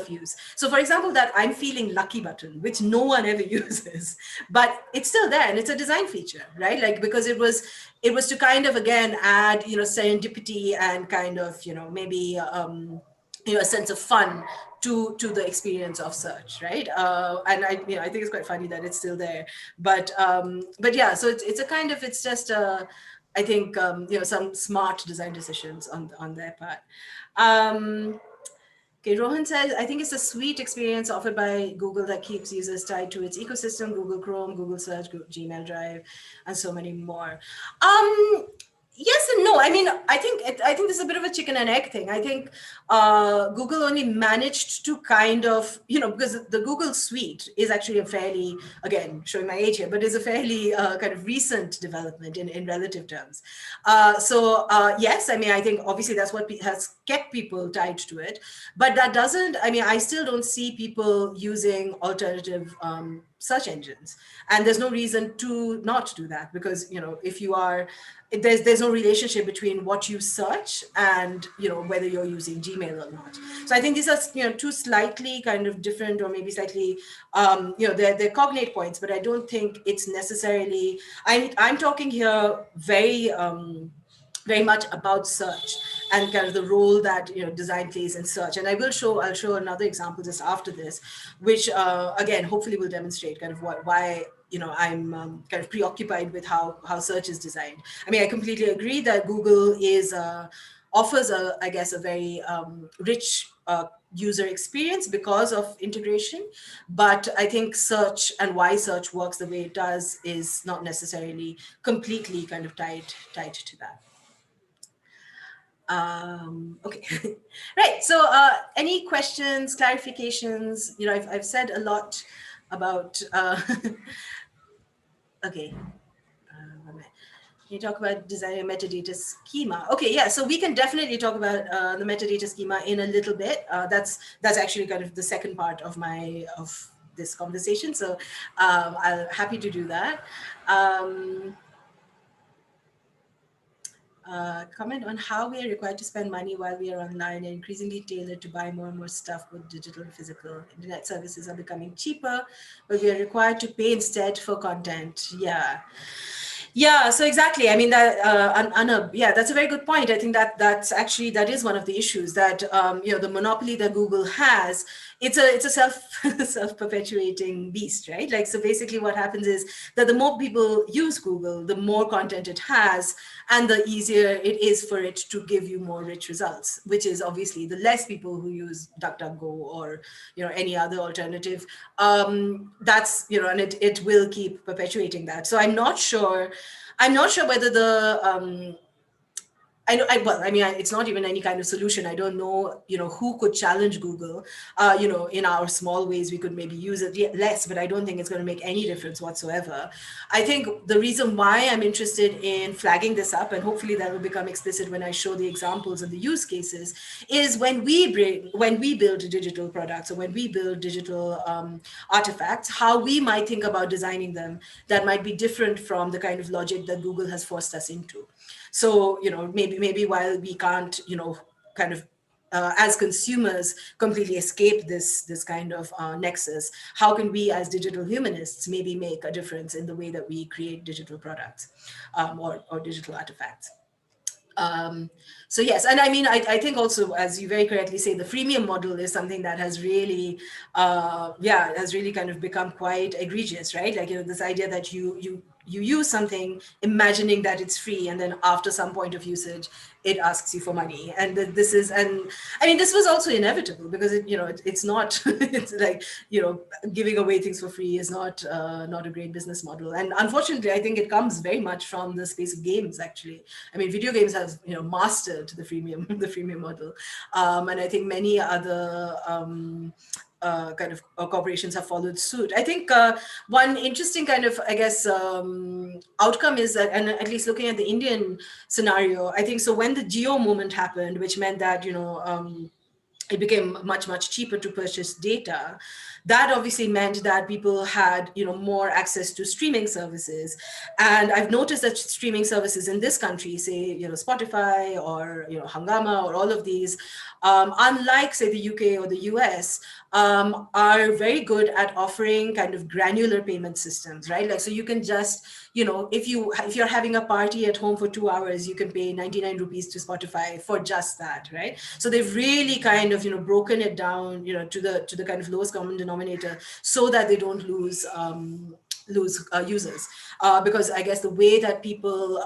use. So for example, that I'm feeling lucky button, which no one ever uses, but it's still there, and it's a design feature, right? Like, because it was to kind of, again, add, serendipity and kind of, maybe, a sense of fun to the experience of search, right? And I think it's quite funny that it's still there, but yeah. So it's a kind of, it's just I think some smart design decisions on their part. Okay, Rohan says, I think it's a sweet experience offered by Google that keeps users tied to its ecosystem: Google Chrome, Google Search, Gmail Drive, and so many more. Yes and no. I mean, I think this is a bit of a chicken and egg thing. I think Google only managed to kind of, because the Google Suite is actually a fairly, again, showing my age here, but is a fairly kind of recent development in relative terms. So yes, I mean, I think obviously that's what has kept people tied to it. But that doesn't, I mean, I still don't see people using alternative search engines. And there's no reason to not do that, because, if you are, there's no relationship between what you search and, whether you're using Gmail or not. So I think these are, two slightly kind of different, or maybe slightly, they're cognate points, but I don't think it's necessarily, I'm talking here very much about search and kind of the role that design plays in search. And I'll show another example just after this, which again hopefully will demonstrate kind of why I'm kind of preoccupied with how search is designed. I mean, I completely agree that Google is offers I guess a very rich user experience because of integration, but I think search and why search works the way it does is not necessarily completely kind of tied to that. Okay, right. So any questions, clarifications? I've said a lot about, okay. You talk about designing a metadata schema. Okay, yeah, so we can definitely talk about the metadata schema in a little bit. That's actually kind of the second part of this conversation. So I'm happy to do that. Comment on how we are required to spend money while we are online, and increasingly tailored to buy more and more stuff. Both digital and physical internet services are becoming cheaper, but we are required to pay instead for content. Yeah, so exactly. I mean, that yeah, that's a very good point. I think that is one of the issues, that the monopoly that Google has. It's a self-perpetuating beast, right? Like, so basically what happens is that the more people use Google, the more content it has, and the easier it is for it to give you more rich results, which is obviously the less people who use DuckDuckGo or any other alternative. That's and it will keep perpetuating that. So I'm not sure whether the it's not even any kind of solution. I don't know, who could challenge Google. In our small ways, we could maybe use it less, but I don't think it's going to make any difference whatsoever. I think the reason why I'm interested in flagging this up, and hopefully that will become explicit when I show the examples and the use cases, is when we build digital products, or when we build digital artifacts, how we might think about designing them that might be different from the kind of logic that Google has forced us into. So, maybe while we can't, kind of as consumers completely escape this kind of nexus, how can we as digital humanists maybe make a difference in the way that we create digital products or digital artifacts? So yes, and I mean, I think also, as you very correctly say, the freemium model is something that has really, has really kind of become quite egregious, right? Like, this idea that you you use something imagining that it's free, and then after some point of usage it asks you for money. And this is, and I mean, this was also inevitable because it's not it's like, giving away things for free is not a great business model. And unfortunately, I think it comes very much from the space of games, actually. I mean, video games have mastered the freemium the freemium model. And I think many other kind of corporations have followed suit. I think one interesting kind of, I guess, outcome is that, and at least looking at the Indian scenario, I think so when the Geo movement happened, which meant that it became much, much cheaper to purchase data. That obviously meant that people had more access to streaming services. And I've noticed that streaming services in this country, say Spotify or Hangama or all of these, unlike say the UK or the US, are very good at offering kind of granular payment systems, right? Like, so you can just, if you're having a party at home for 2 hours, you can pay 99 rupees to Spotify for just that, right? So they've really kind of broken it down to the kind of lowest common denominator, so that they don't lose users, because I guess the way that people,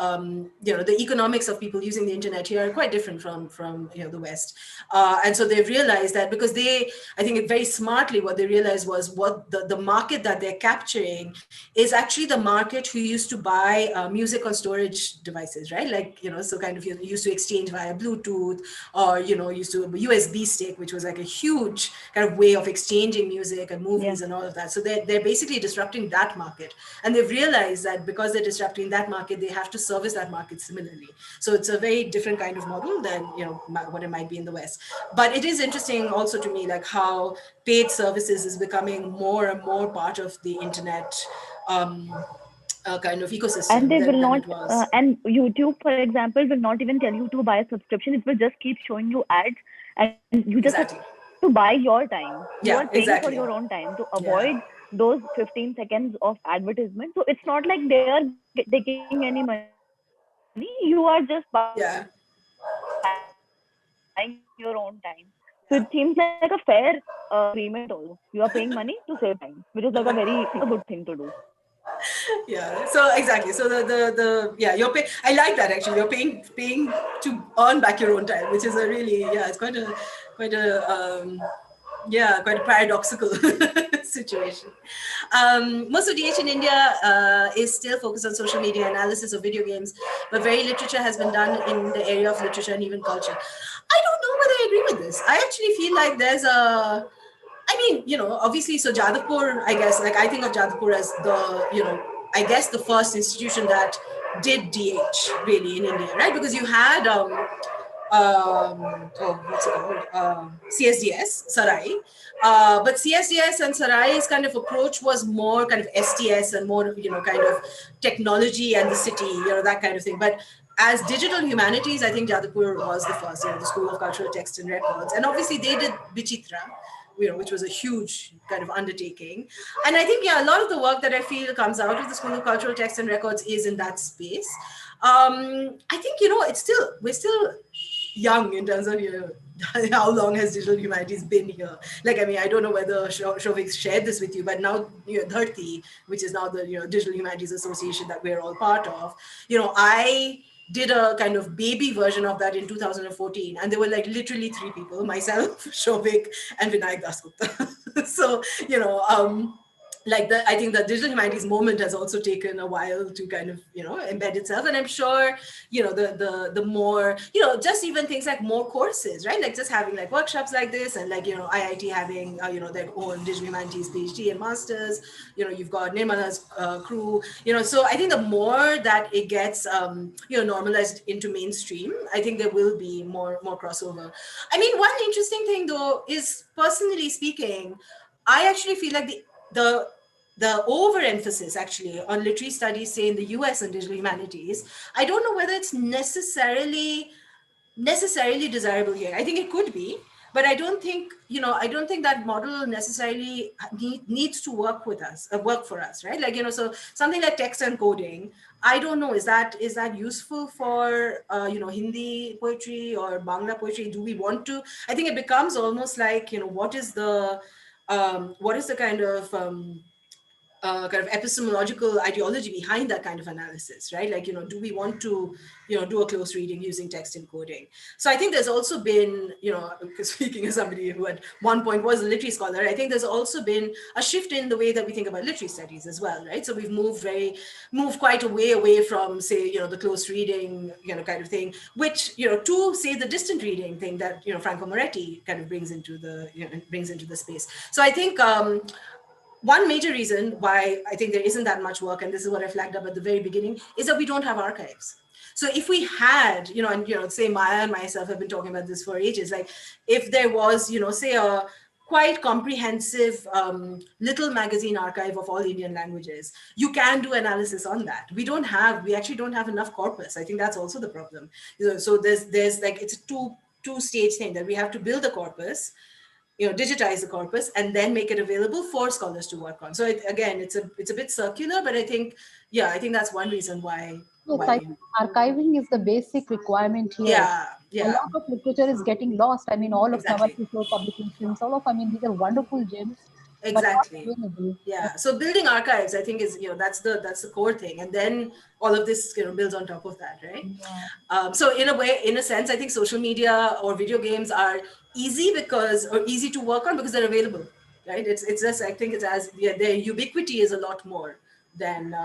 the economics of people using the internet here are quite different from the West, and so they've realized that, because I think very smartly what they realized was what the market that they're capturing is actually the market who used to buy music on storage devices, right? Like so kind of you used to exchange via Bluetooth, or used to USB stick, which was like a huge kind of way of exchanging music and movies and all of that. So they're basically disrupting that market, and they've realized that because they're disrupting that market, they have to service that market similarly. So it's a very different kind of model than what it might be in the West. But it is interesting also to me, like how paid services is becoming more and more part of the internet kind of And ecosystem they will than not it was. and YouTube, for example, will not even tell you to buy a subscription. It will just keep showing you ads, and you just have to buy Exactly. your time. You are paying for Yeah, your own exactly. time to avoid Yeah. those 15 seconds of advertisement. So it's not like they are taking any money. You are just buying your own time. So it Yeah. seems like a fair agreement also. You are paying money to Yeah. save time, which is like a very a good thing to do. Yeah, so exactly, so the yeah, you're paying, I like that, actually. You're paying to earn back your own time, which is a really, yeah, it's quite a paradoxical situation. Most of DH in India is still focused on social media analysis of video games, but very literature has been done in the area of literature and even culture. I don't know whether I agree with this. I actually feel like there's a, I mean, obviously, so Jadavpur, I guess, like I think of Jadavpur as the, I guess the first institution that did DH really in India, right? Because you had, oh, what's it called? CSDS, Sarai. But CSDS and Sarai's kind of approach was more kind of STS and more, kind of technology and the city, that kind of thing. But as digital humanities, I think Jadavpur was the first, the School of Cultural Text and Records. And obviously they did Vichitra, which was a huge kind of undertaking. And I think, yeah, a lot of the work that I feel comes out of the School of Cultural Text and Records is in that space. I think, we're still young in terms of, how long has digital humanities been here? Like, I mean, I don't know whether Shovik shared this with you, but now, Dharti, which is now the, Digital Humanities Association that we're all part of, I did a kind of baby version of that in 2014, and there were like literally three people: myself, Shovik, and Vinayak Dasgupta. So, like I think the digital humanities moment has also taken a while to kind of embed itself. And I'm sure the more, just even things like more courses, right? Like just having like workshops like this, and like IIT having their own digital humanities PhD and masters. You've got Nirmala's crew. So I think the more that it gets normalized into mainstream, I think there will be more crossover. I mean, one interesting thing though is, personally speaking, I actually feel like the the overemphasis actually on literary studies, say in the US and digital humanities, I don't know whether it's necessarily desirable here. I think it could be, but I don't think that model necessarily needs to work for us, right? Like, so something like text and coding, I don't know, is that useful for Hindi poetry or Bangla poetry? Do we want to? I think it becomes almost like, what is the kind of kind of epistemological ideology behind that kind of analysis, right? Like, do we want to, do a close reading using text encoding? So I think there's also been, speaking as somebody who at one point was a literary scholar, I think there's also been a shift in the way that we think about literary studies as well, right? So we've moved quite a way away from, say, the close reading, kind of thing, which, to say the distant reading thing that, Franco Moretti kind of brings into the space. So I think, one major reason why I think there isn't that much work, and this is what I flagged up at the very beginning, is that we don't have archives. So if we had, and say Maya and myself have been talking about this for ages, like if there was, say a quite comprehensive little magazine archive of all Indian languages, you can do analysis on that. We actually don't have enough corpus. I think that's also the problem. So there's like, it's a two-stage thing that we have to build a corpus, digitize the corpus, and then make it available for scholars to work on. So again, it's a bit circular, but I think that's one reason why. Yes, I think archiving is the basic requirement here. A Yeah, lot of literature is getting lost. I mean, all of exactly. Naval publications, I mean, these are wonderful gems, but not Exactly. available. Yeah. So building archives, I think, is, that's the core thing, and then all of this, builds on top of that, right? Yeah. So in a sense, I think social media or video games are easy to work on because they're available, right? It's just, I think it's their ubiquity is a lot more than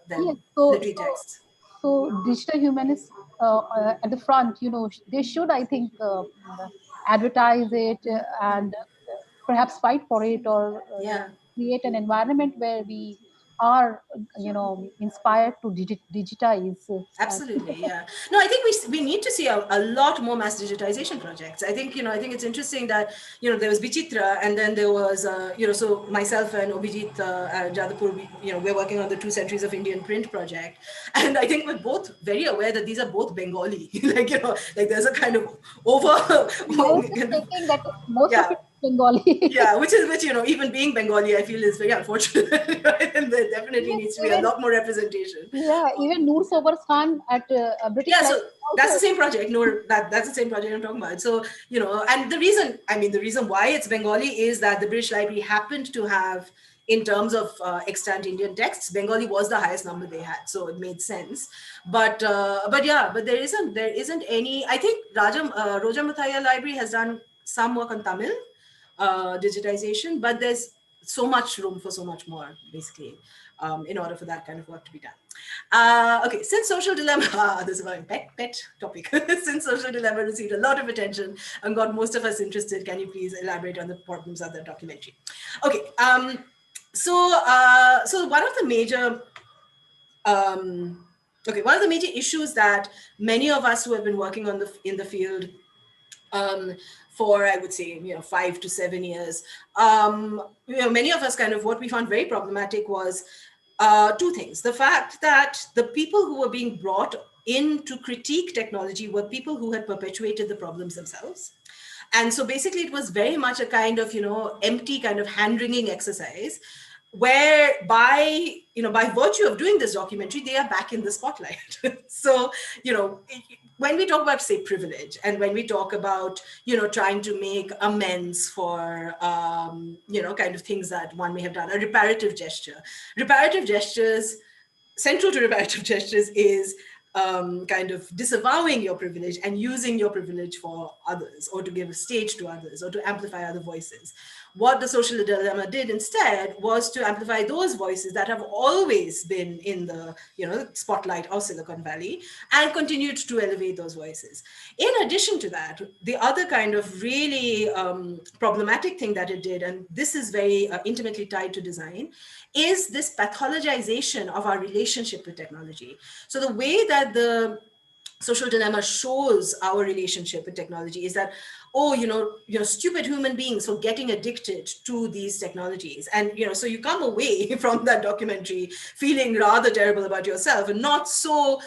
Yes, literary texts. so digital humanists at the front, they should, I think, advertise it and perhaps fight for it, or Yeah. create an environment where we are, inspired to digitize. Absolutely, yeah. No, I think we need to see a lot more mass digitization projects. I think, I think it's interesting that, there was Bichitra, and then there was, so myself and Obijit Jadapur, we're working on the 2 Centuries of Indian Print project. And I think we're both very aware that these are both Bengali. Like, like there's a kind of over... I was just thinking that most of Yeah. it is Bengali. Yeah, which, even being Bengali, I feel is very unfortunate, right? And there definitely Yes, needs to be a lot more representation. yeah, even Noor Sobers Khan at British Yeah, so Library that's the also. same project. No, that's the same project I'm talking about. So, and the reason why it's Bengali is that the British Library happened to have, in terms of extant Indian texts, Bengali was the highest number they had, so it made sense. But there isn't any. I think Roja Muthaiya Library has done some work on Tamil digitization, but there's so much room for so much more, basically, in order for that kind of work to be done. Okay, since Social Dilemma, this is my pet topic. Since Social Dilemma received a lot of attention and got most of us interested, can you please elaborate on the problems of the documentary? Okay, so one of the major issues that many of us who have been working in the field for, I would say, 5 to 7 years, many of us, kind of what we found very problematic was two things. The fact that the people who were being brought in to critique technology were people who had perpetuated the problems themselves. And so basically it was very much a kind of, empty kind of hand-wringing exercise, where by virtue of doing this documentary, they are back in the spotlight. So, when we talk about, say, privilege, and when we talk about, trying to make amends for, kind of things that one may have done, a reparative gestures, central to reparative gestures is kind of disavowing your privilege and using your privilege for others, or to give a stage to others, or to amplify other voices. What the Social Dilemma did instead was to amplify those voices that have always been in the spotlight of Silicon Valley, and continued to elevate those voices. In addition to that, the other kind of really problematic thing that it did, and this is very intimately tied to design, is this pathologization of our relationship with technology. So the way that the Social Dilemma shows our relationship with technology is that, stupid human beings for getting addicted to these technologies. And, so you come away from that documentary feeling rather terrible about yourself, and not so,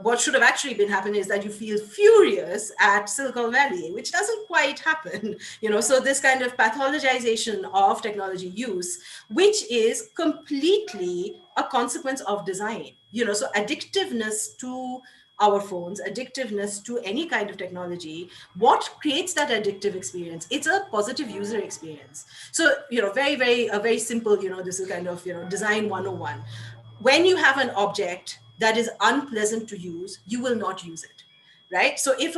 what should have actually been happening is that you feel furious at Silicon Valley, which doesn't quite happen. So this kind of pathologization of technology use, which is completely a consequence of design. So addictiveness to our phones, addictiveness to any kind of technology, what creates that addictive experience? It's a positive user experience. So, a very simple, this is kind of, design 101. When you have an object that is unpleasant to use, you will not use it. Right. So if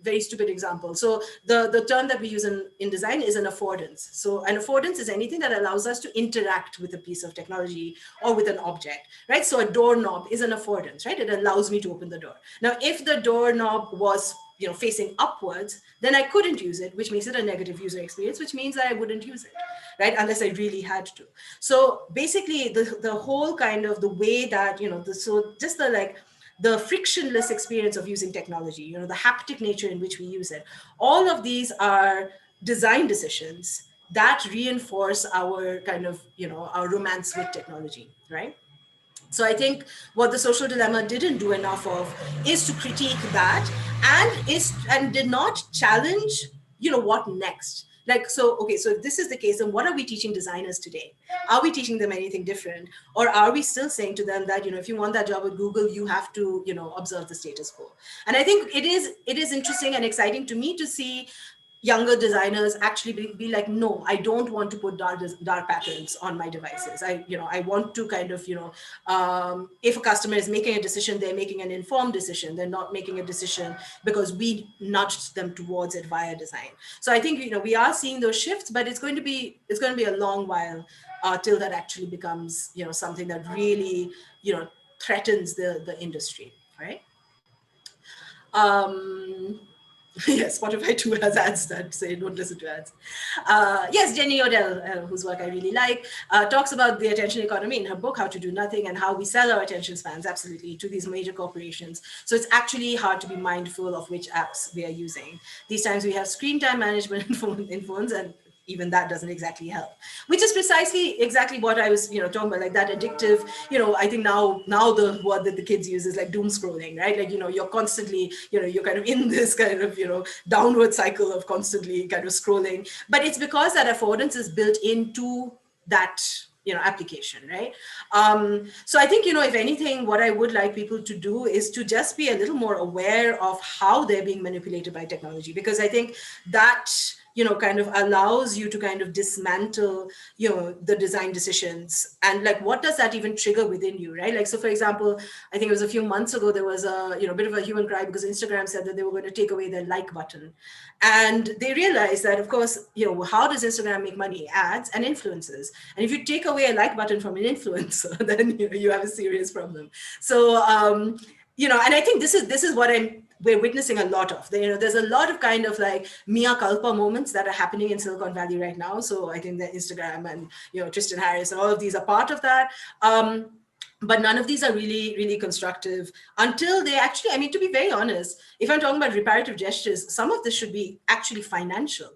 very stupid example. So the term that we use in design is an affordance. So an affordance is anything that allows us to interact with a piece of technology or with an object. Right. So a doorknob is an affordance. Right. It allows me to open the door. Now, if the doorknob was facing upwards, then I couldn't use it, which makes it a negative user experience, which means that I wouldn't use it, right? Unless I really had to. So basically the whole kind of the way that, so just the frictionless experience of using technology, the haptic nature in which we use it, all of these are design decisions that reinforce our kind of, our romance with technology, right? So I think what the social dilemma didn't do enough of is to critique that, and did not challenge, what next? Like, so, okay, so if this is the case, then what are we teaching designers today? Are we teaching them anything different? Or are we still saying to them that, if you want that job at Google, you have to, observe the status quo? And I think it is interesting and exciting to me to see younger designers actually be like, no, I don't want to put dark patterns on my devices. I want to kind of, if a customer is making a decision, they're making an informed decision. They're not making a decision because we nudged them towards it via design. So I think, we are seeing those shifts, but it's going to be a long while till that actually becomes, something that really, threatens the industry, right? Yes, Spotify too has ads that say don't listen to ads. Yes, Jenny Odell, whose work I really like, talks about the attention economy in her book, How to Do Nothing, and how we sell our attention spans, absolutely, to these major corporations. So it's actually hard to be mindful of which apps we are using. These times we have screen time management in phones, and even that doesn't exactly help, which is exactly what I was, talking about, like that addictive, I think now the word that the kids use is like doom scrolling, right? Like, you're constantly, you're kind of in this kind of, downward cycle of constantly kind of scrolling, but it's because that affordance is built into that, application, right? So I think, if anything, what I would like people to do is to just be a little more aware of how they're being manipulated by technology, because I think that, kind of allows you to kind of dismantle, the design decisions, and like, what does that even trigger within you, right? Like, so for example, I think it was a few months ago, there was a, bit of a hue and cry because Instagram said that they were going to take away their like button. And they realized that, of course, how does Instagram make money? Ads and influencers. And if you take away a like button from an influencer, then, you have a serious problem. So, and I think this is what we're witnessing a lot of. There's a lot of kind of like mea culpa moments that are happening in Silicon Valley right now. So I think that Instagram and, Tristan Harris and all of these are part of that. But none of these are really, really constructive until they actually, I mean, to be very honest, if I'm talking about reparative gestures, some of this should be actually financial.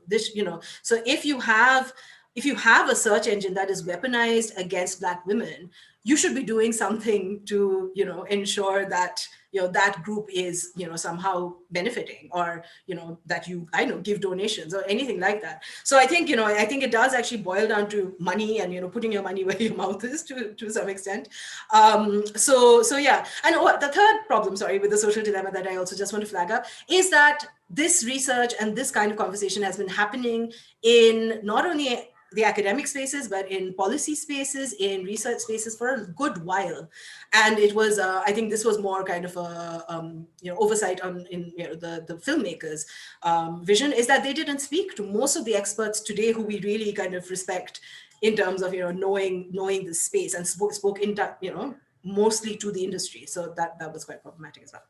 So if you have a search engine that is weaponized against Black women, you should be doing something to, ensure that, that group is, somehow benefiting, or, that you, give donations or anything like that. So I think, I think it does actually boil down to money and, putting your money where your mouth is to some extent. So yeah. And the third problem, with the social dilemma that I also just want to flag up is that this research and this kind of conversation has been happening in not only the academic spaces, but in policy spaces, in research spaces for a good while. And it was, I think this was more kind of a, oversight in the filmmakers' vision, is that they didn't speak to most of the experts today who we really kind of respect in terms of, knowing the space, and spoke in, mostly to the industry. So that was quite problematic as well.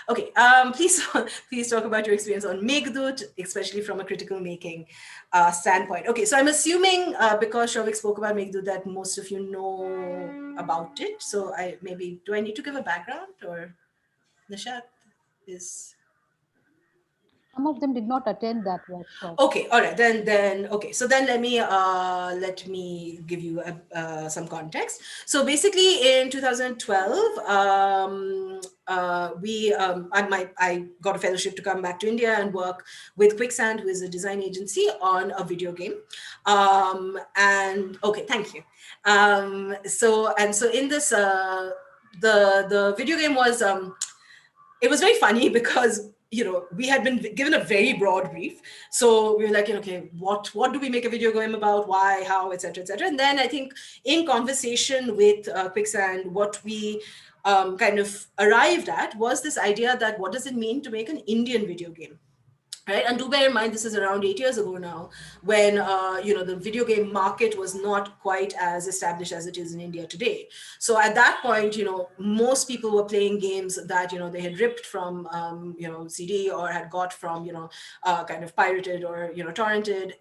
Okay, please talk about your experience on Meghdut, especially from a critical making standpoint. Okay, so I'm assuming because Shovik spoke about Meghdut that most of you know about it. So do I need to give a background, or Nishat is... Some of them did not attend that workshop. Okay, all right, then okay. So then let me give you some context. So basically, in 2012, I got a fellowship to come back to India and work with Quicksand, who is a design agency, on a video game. And okay, thank you. So in this, the video game was. it was very funny because, we had been given a very broad brief. So we were like, okay, what do we make a video game about? Why, how, et cetera, et cetera. And then I think in conversation with Quicksand, what we kind of arrived at was this idea that what does it mean to make an Indian video game? Right, and do bear in mind, this is around 8 years ago now, when the video game market was not quite as established as it is in India today. So at that point, most people were playing games that they had ripped from CD or had got from kind of pirated or torrented.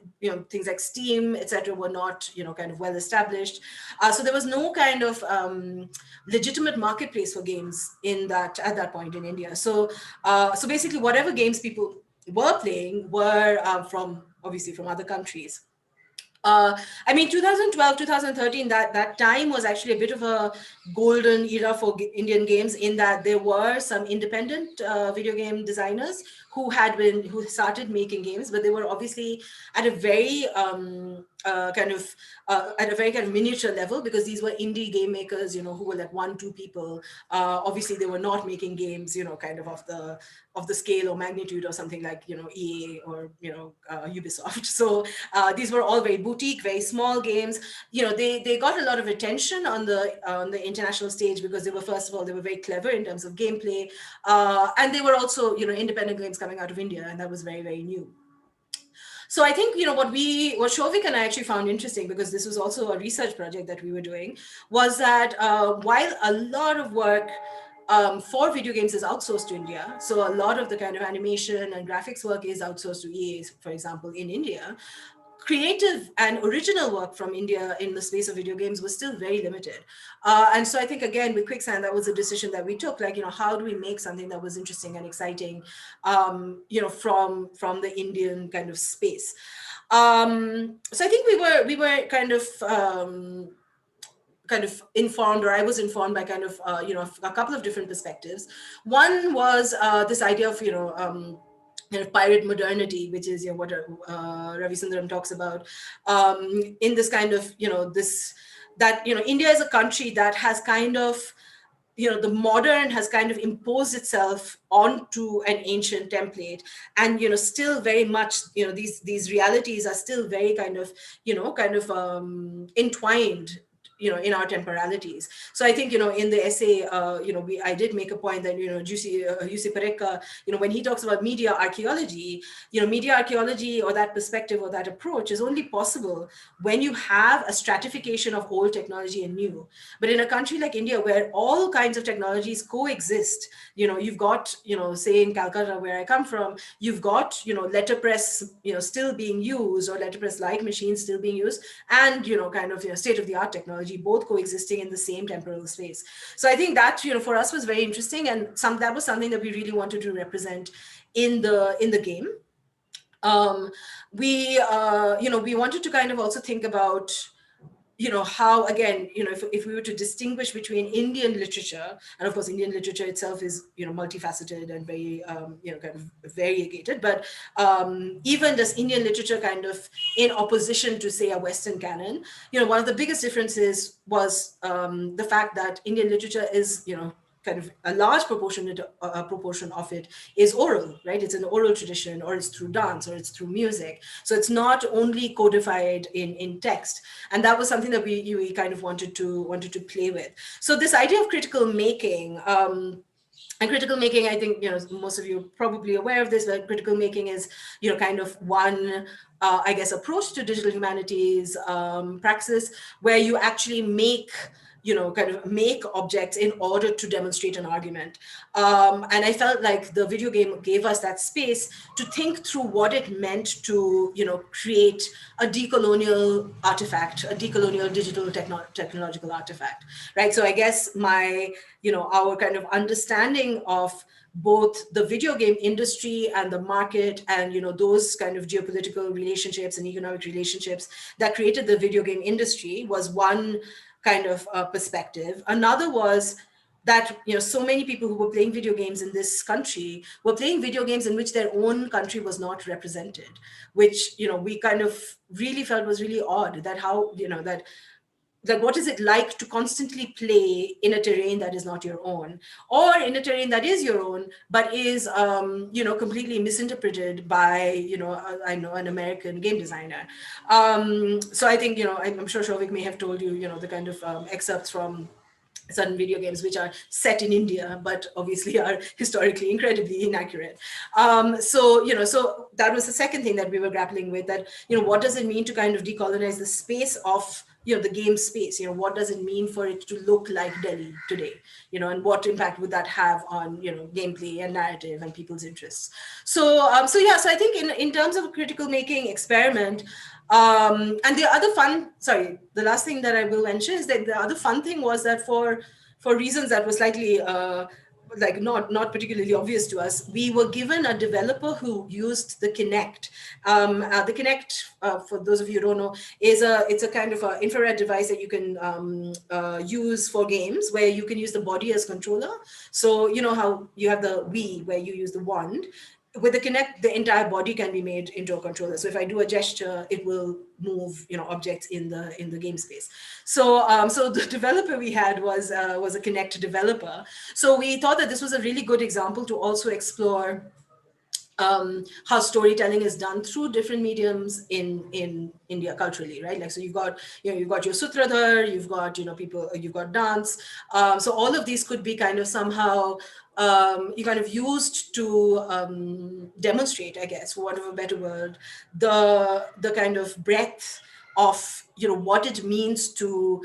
Things like Steam, etc., were not kind of well established. So there was no kind of legitimate marketplace for games at that point in India. So basically, whatever games people were playing were obviously from other countries. I mean, 2012, 2013, that time was actually a bit of a golden era for Indian games, in that there were some independent video game designers who started making games, but they were obviously at a very kind of miniature level, because these were indie game makers, who were like 1-2 people. Obviously, they were not making games, kind of the scale or magnitude or something like EA or Ubisoft. So these were all very boutique, very small games. They got a lot of attention on the international stage because they were, first of all, they were very clever in terms of gameplay, and they were also independent games coming out of India, and that was very, very new. So I think what Shovik and I actually found interesting, because this was also a research project that we were doing, was that while a lot of work for video games is outsourced to India, so a lot of the kind of animation and graphics work is outsourced to EA, for example, in India, creative and original work from India in the space of video games was still very limited. And so I think, again, with Quicksand, that was a decision that we took, like, how do we make something that was interesting and exciting, from the Indian kind of space. So I think we were kind of informed, or I was informed by kind of, a couple of different perspectives. One was this idea of, kind of pirate modernity, which is what Ravi Sundaram talks about, in this kind of, India is a country that has kind of, the modern has kind of imposed itself onto an ancient template, and still very much these realities are still very kind of entwined in our temporalities. So I think in the essay I did make a point that Jussi Parekka, when he talks about media archaeology, media archaeology, or that perspective or that approach, is only possible when you have a stratification of old technology and new. But in a country like India, where all kinds of technologies coexist, you've got say in Calcutta, where I come from, you've got letterpress still being used, or letterpress like machines still being used, and kind of state of the art technology, both coexisting in the same temporal space. So I think that for us was very interesting, and that was something that we really wanted to represent in the game. We wanted to kind of also think about how, again, if we were to distinguish between Indian literature, and of course Indian literature itself is multifaceted and very kind of variegated, but even does Indian literature kind of in opposition to, say, a Western canon, one of the biggest differences was the fact that Indian literature is kind of a large proportion of it is oral, right? It's an oral tradition, or it's through dance, or it's through music. So it's not only codified in text, and that was something that we kind of wanted to play with. So this idea of critical making. And critical making, I think, most of you are probably aware of this, but critical making is, kind of one, I guess, approach to digital humanities praxis, where you actually kind of make objects in order to demonstrate an argument. And I felt like the video game gave us that space to think through what it meant to, create a decolonial artifact, a decolonial digital technological artifact, right? So I guess our kind of understanding of both the video game industry and the market, and those kind of geopolitical relationships and economic relationships that created the video game industry was one kind of perspective. Another was that so many people who were playing video games in this country were playing video games in which their own country was not represented, which we kind of really felt was really odd, that how that like what is it like to constantly play in a terrain that is not your own, or in a terrain that is your own but is completely misinterpreted by I know an American game designer. So I think I'm sure Shovik may have told you the kind of excerpts from certain video games which are set in India, but obviously are historically incredibly inaccurate. So that was the second thing that we were grappling with, that, what does it mean to kind of decolonize the space of, the game space? What does it mean for it to look like Delhi today? And what impact would that have on, gameplay and narrative and people's interests? So I think in terms of a critical making experiment, and the last thing that I will mention is that the other fun thing was that for reasons that were slightly like not particularly obvious to us, we were given a developer who used the Kinect. The Kinect, for those of you who don't know, it's a kind of a infrared device that you can use for games, where you can use the body as controller. So you know how you have the Wii where you use the wand. With the Kinect, the entire body can be made into a controller. So if I do a gesture, it will move, objects in the game space. So the developer we had was a Kinect developer. So we thought that this was a really good example to also explore how storytelling is done through different mediums in India culturally, right? Like, so you've got your sutradhar, you've got people, you've got dance. So all of these could be kind of somehow you kind of used to demonstrate, I guess, for want of a better word, the kind of breadth of what it means to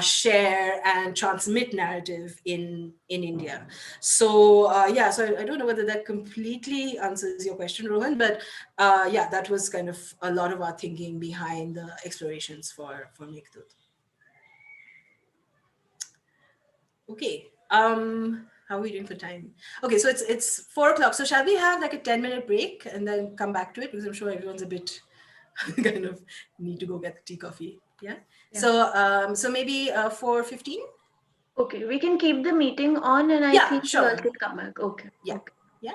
share and transmit narrative in India. So so I don't know whether that completely answers your question, Rohan, but that was kind of a lot of our thinking behind the explorations for Meghdut. Okay. How are we doing for time? Okay, so it's 4 o'clock. So shall we have like a 10-minute break and then come back to it, because I'm sure everyone's a bit kind of need to go get the tea coffee. Yeah. So maybe 4:15. Okay, we can keep the meeting on, and I think we all Sure. can come back. Okay. Yeah. Okay. Yeah.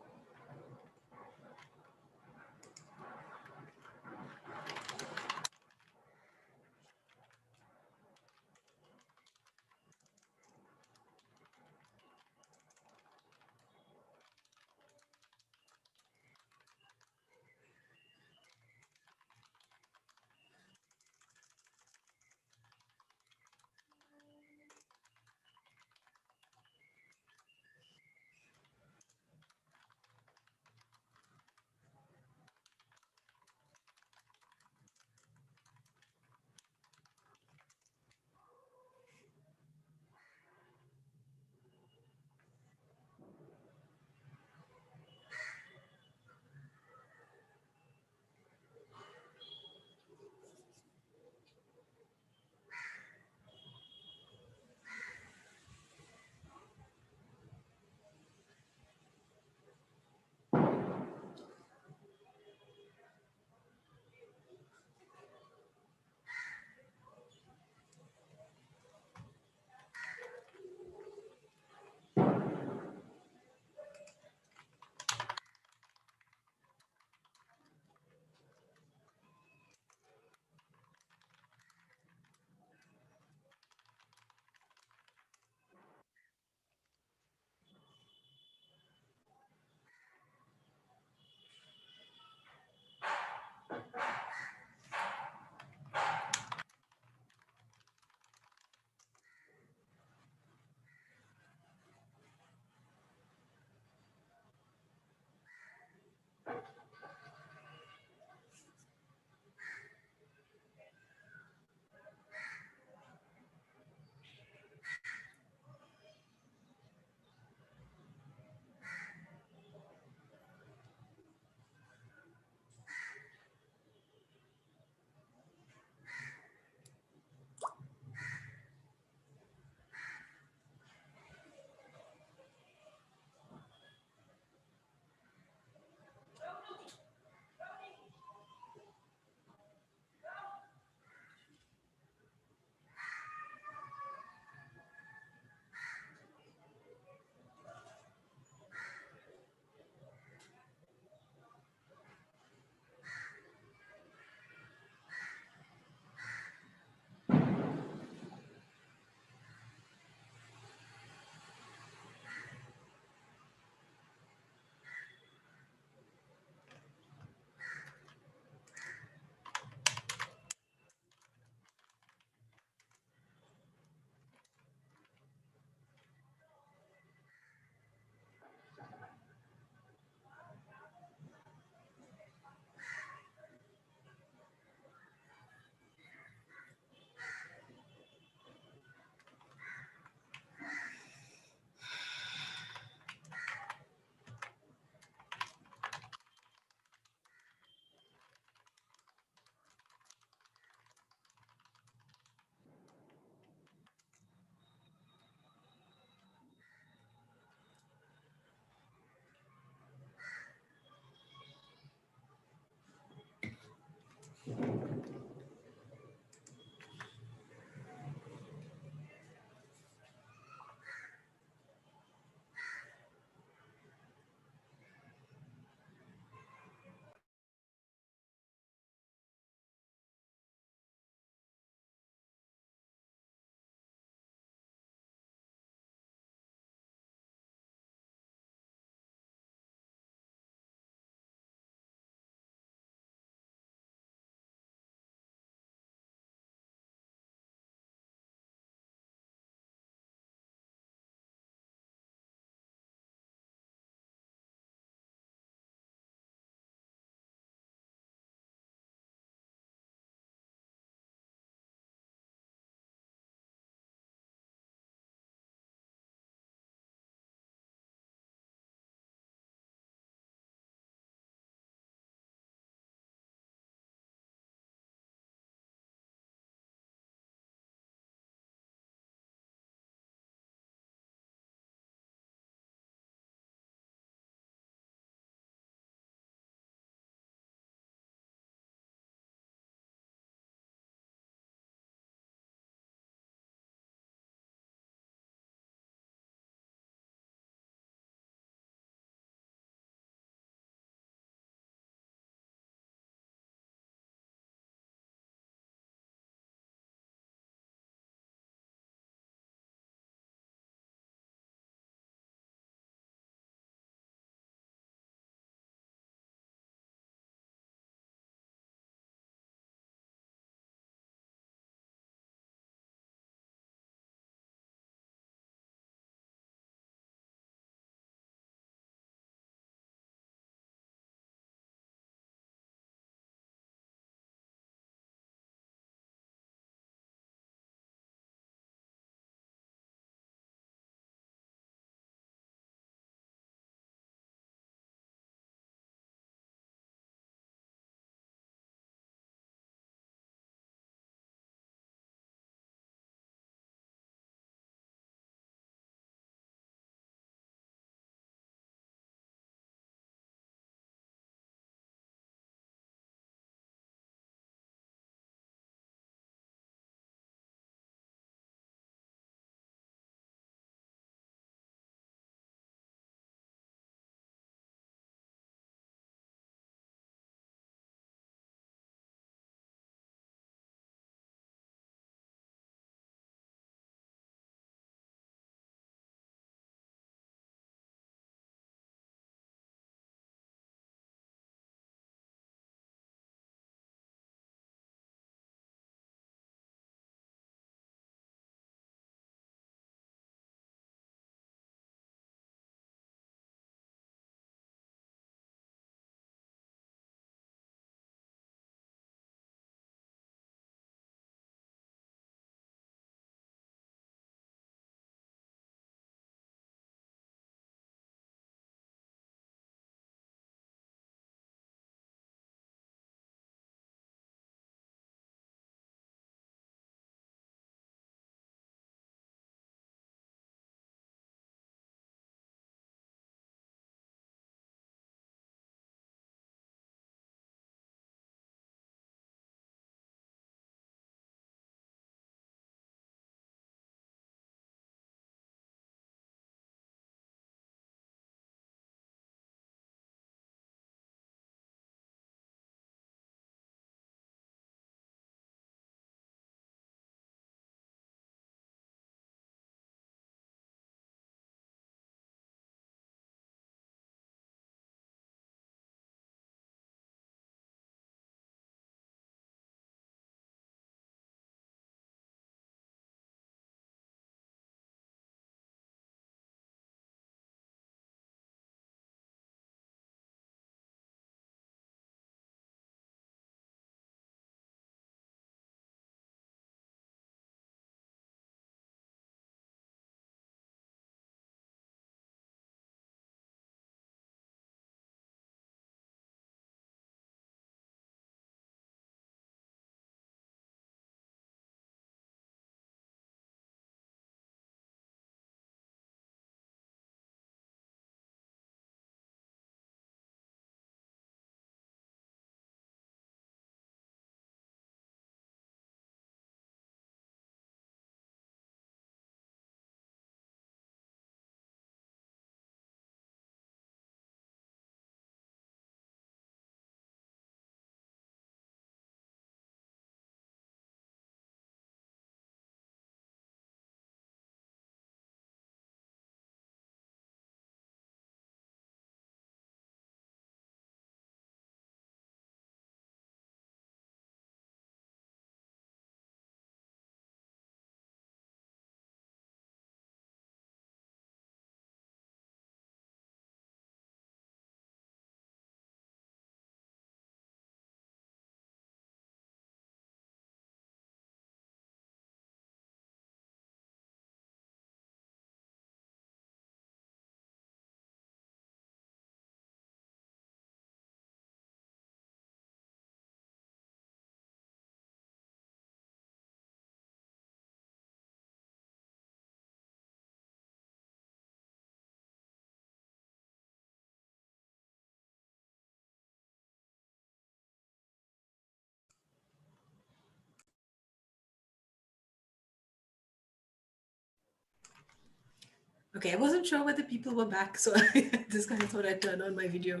Okay, I wasn't sure whether people were back, so I just kind of thought I'd turn on my video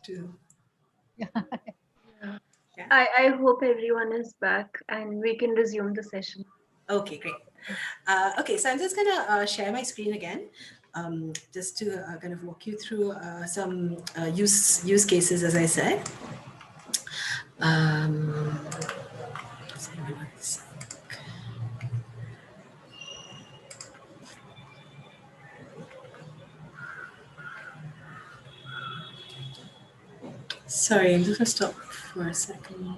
to, Yeah. yeah. I hope everyone is back and we can resume the session. Okay, great. Okay, so I'm just gonna share my screen again, just to kind of walk you through some use cases, as I said. Just give me one sec. Sorry, I'm just gonna stop for a second.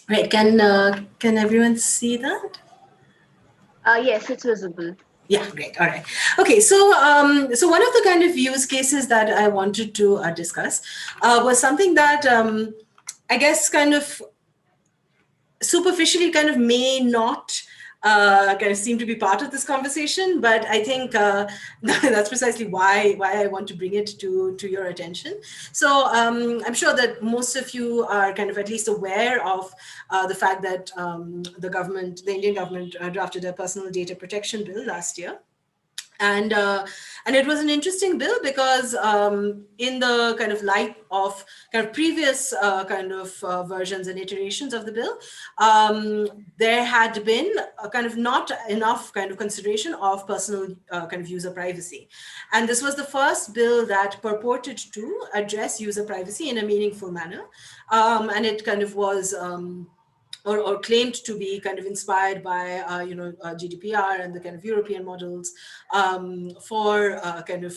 Right, can everyone see that? Yes, it's visible. Yeah, great. All right. Okay, so one of the kind of use cases that I wanted to discuss was something that I guess kind of superficially kind of may not kind of seem to be part of this conversation, but I think that's precisely why I want to bring it to your attention. So I'm sure that most of you are kind of at least aware of the fact that the Indian government drafted a personal data protection bill last year. And it was an interesting bill because in the kind of light of kind of previous versions and iterations of the bill, there had been a kind of not enough kind of consideration of personal kind of user privacy. And this was the first bill that purported to address user privacy in a meaningful manner. And it kind of was or claimed to be kind of inspired by GDPR and the kind of European models for kind of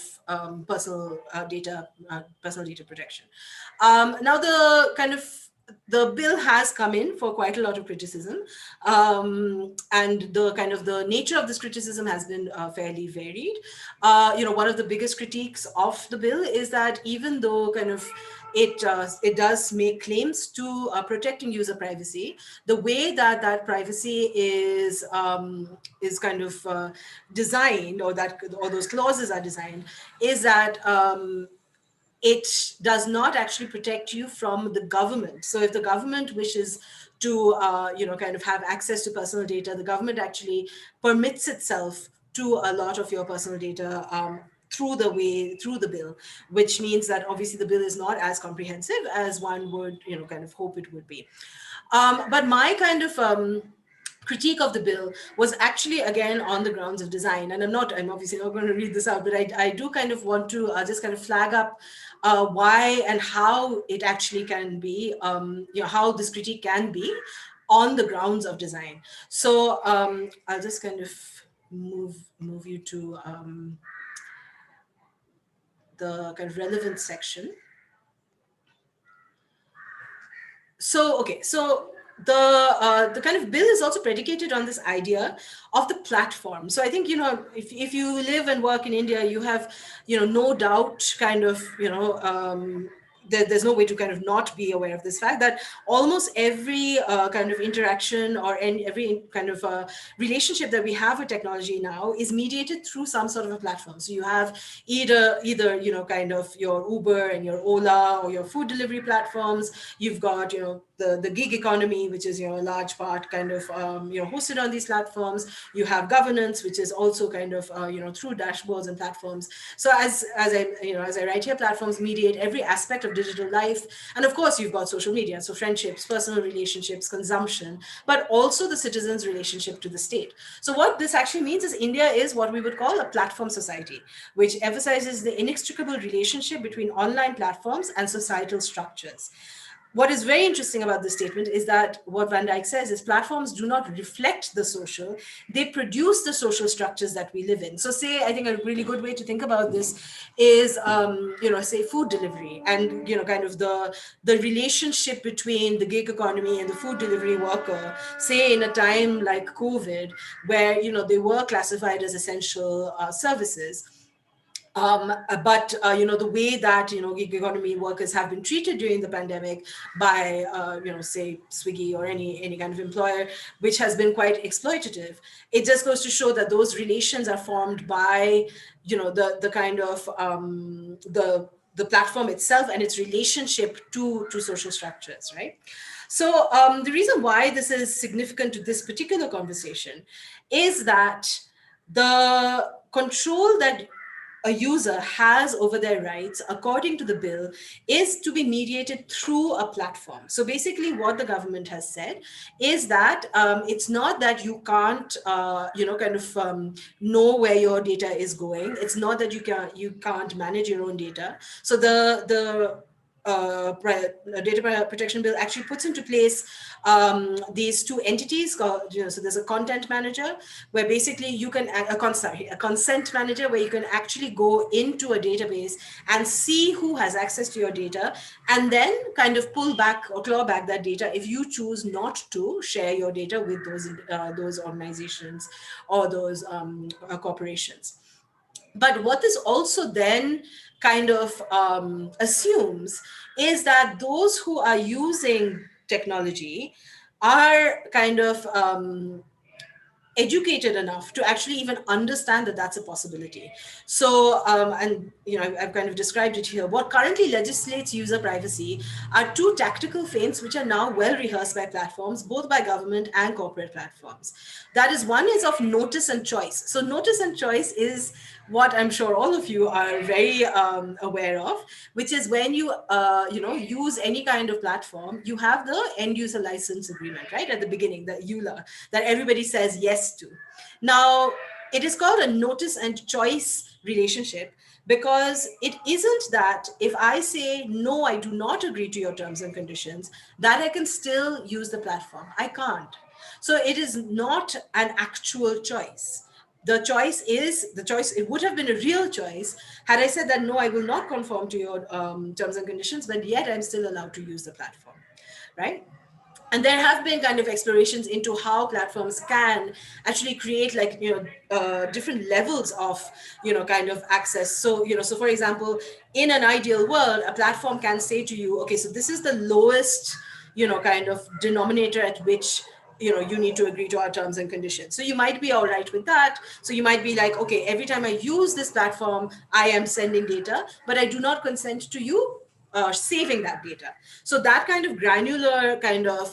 personal data protection. Now the bill has come in for quite a lot of criticism, and the nature of this criticism has been fairly varied. One of the biggest critiques of the bill is that even though kind of it does make claims to protecting user privacy, the way that privacy is kind of designed, or those clauses are designed, is that it does not actually protect you from the government. So if the government wishes to kind of have access to personal data, the government actually permits itself to a lot of your personal data through the bill, which means that obviously the bill is not as comprehensive as one would kind of hope it would be. But my kind of critique of the bill was actually again on the grounds of design, and I'm obviously not going to read this out, but I do kind of want to just kind of flag up why and how it actually can be, how this critique can be on the grounds of design. So I'll just kind of move you to the kind of relevant section. So, okay, so the kind of bill is also predicated on this idea of the platform. So I think, if you live and work in India, you have, no doubt kind of, there's no way to kind of not be aware of this fact that almost every kind of interaction or every kind of relationship that we have with technology now is mediated through some sort of a platform. So you have either kind of your Uber and your Ola or your food delivery platforms. You've got the gig economy, which is a large part kind of hosted on these platforms. You have governance, which is also kind of through dashboards and platforms. So as I write here, platforms mediate every aspect of digital life. And of course, you've got social media, so friendships, personal relationships, consumption, but also the citizen's relationship to the state. So what this actually means is India is what we would call a platform society, which emphasizes the inextricable relationship between online platforms and societal structures. What is very interesting about this statement is that what Van Dijk says is platforms do not reflect the social, they produce the social structures that we live in. So I think a really good way to think about this is, say food delivery and, kind of the relationship between the gig economy and the food delivery worker, say in a time like COVID, where, they were classified as essential services. But the way that gig economy workers have been treated during the pandemic by say Swiggy or any kind of employer, which has been quite exploitative, it just goes to show that those relations are formed by the kind of the platform itself and its relationship to social structures, right? So the reason why this is significant to this particular conversation is that the control that a user has over their rights according to the bill is to be mediated through a platform. So basically what the government has said is that it's not that you can't know where your data is going. It's not that you can't manage your own data. So the data protection bill actually puts into place these two entities called, so there's a content manager where basically you can, a consent manager where you can actually go into a database and see who has access to your data and then kind of pull back or claw back that data if you choose not to share your data with those organizations or those corporations. But what this also then kind of assumes is that those who are using technology are kind of educated enough to actually even understand that that's a possibility. So, and I've kind of described it here. What currently legislates user privacy are two tactical feints which are now well rehearsed by platforms, both by government and corporate platforms. That is, one is of notice and choice. So notice and choice is what I'm sure all of you are very aware of, which is when you use any kind of platform, you have the end user license agreement, right, at the beginning, the EULA, that everybody says yes to. Now, it is called a notice and choice relationship because it isn't that if I say, no, I do not agree to your terms and conditions, that I can still use the platform. I can't. So it is not an actual choice. The choice, it would have been a real choice had I said that, no, I will not conform to your terms and conditions, but yet I'm still allowed to use the platform, right? And there have been kind of explorations into how platforms can actually create different levels of kind of access. So so for example, in an ideal world, a platform can say to you, okay, so this is the lowest kind of denominator at which you need to agree to our terms and conditions. So you might be all right with that. So you might be like, okay, every time I use this platform, I am sending data, but I do not consent to you saving that data. So that kind of granular kind of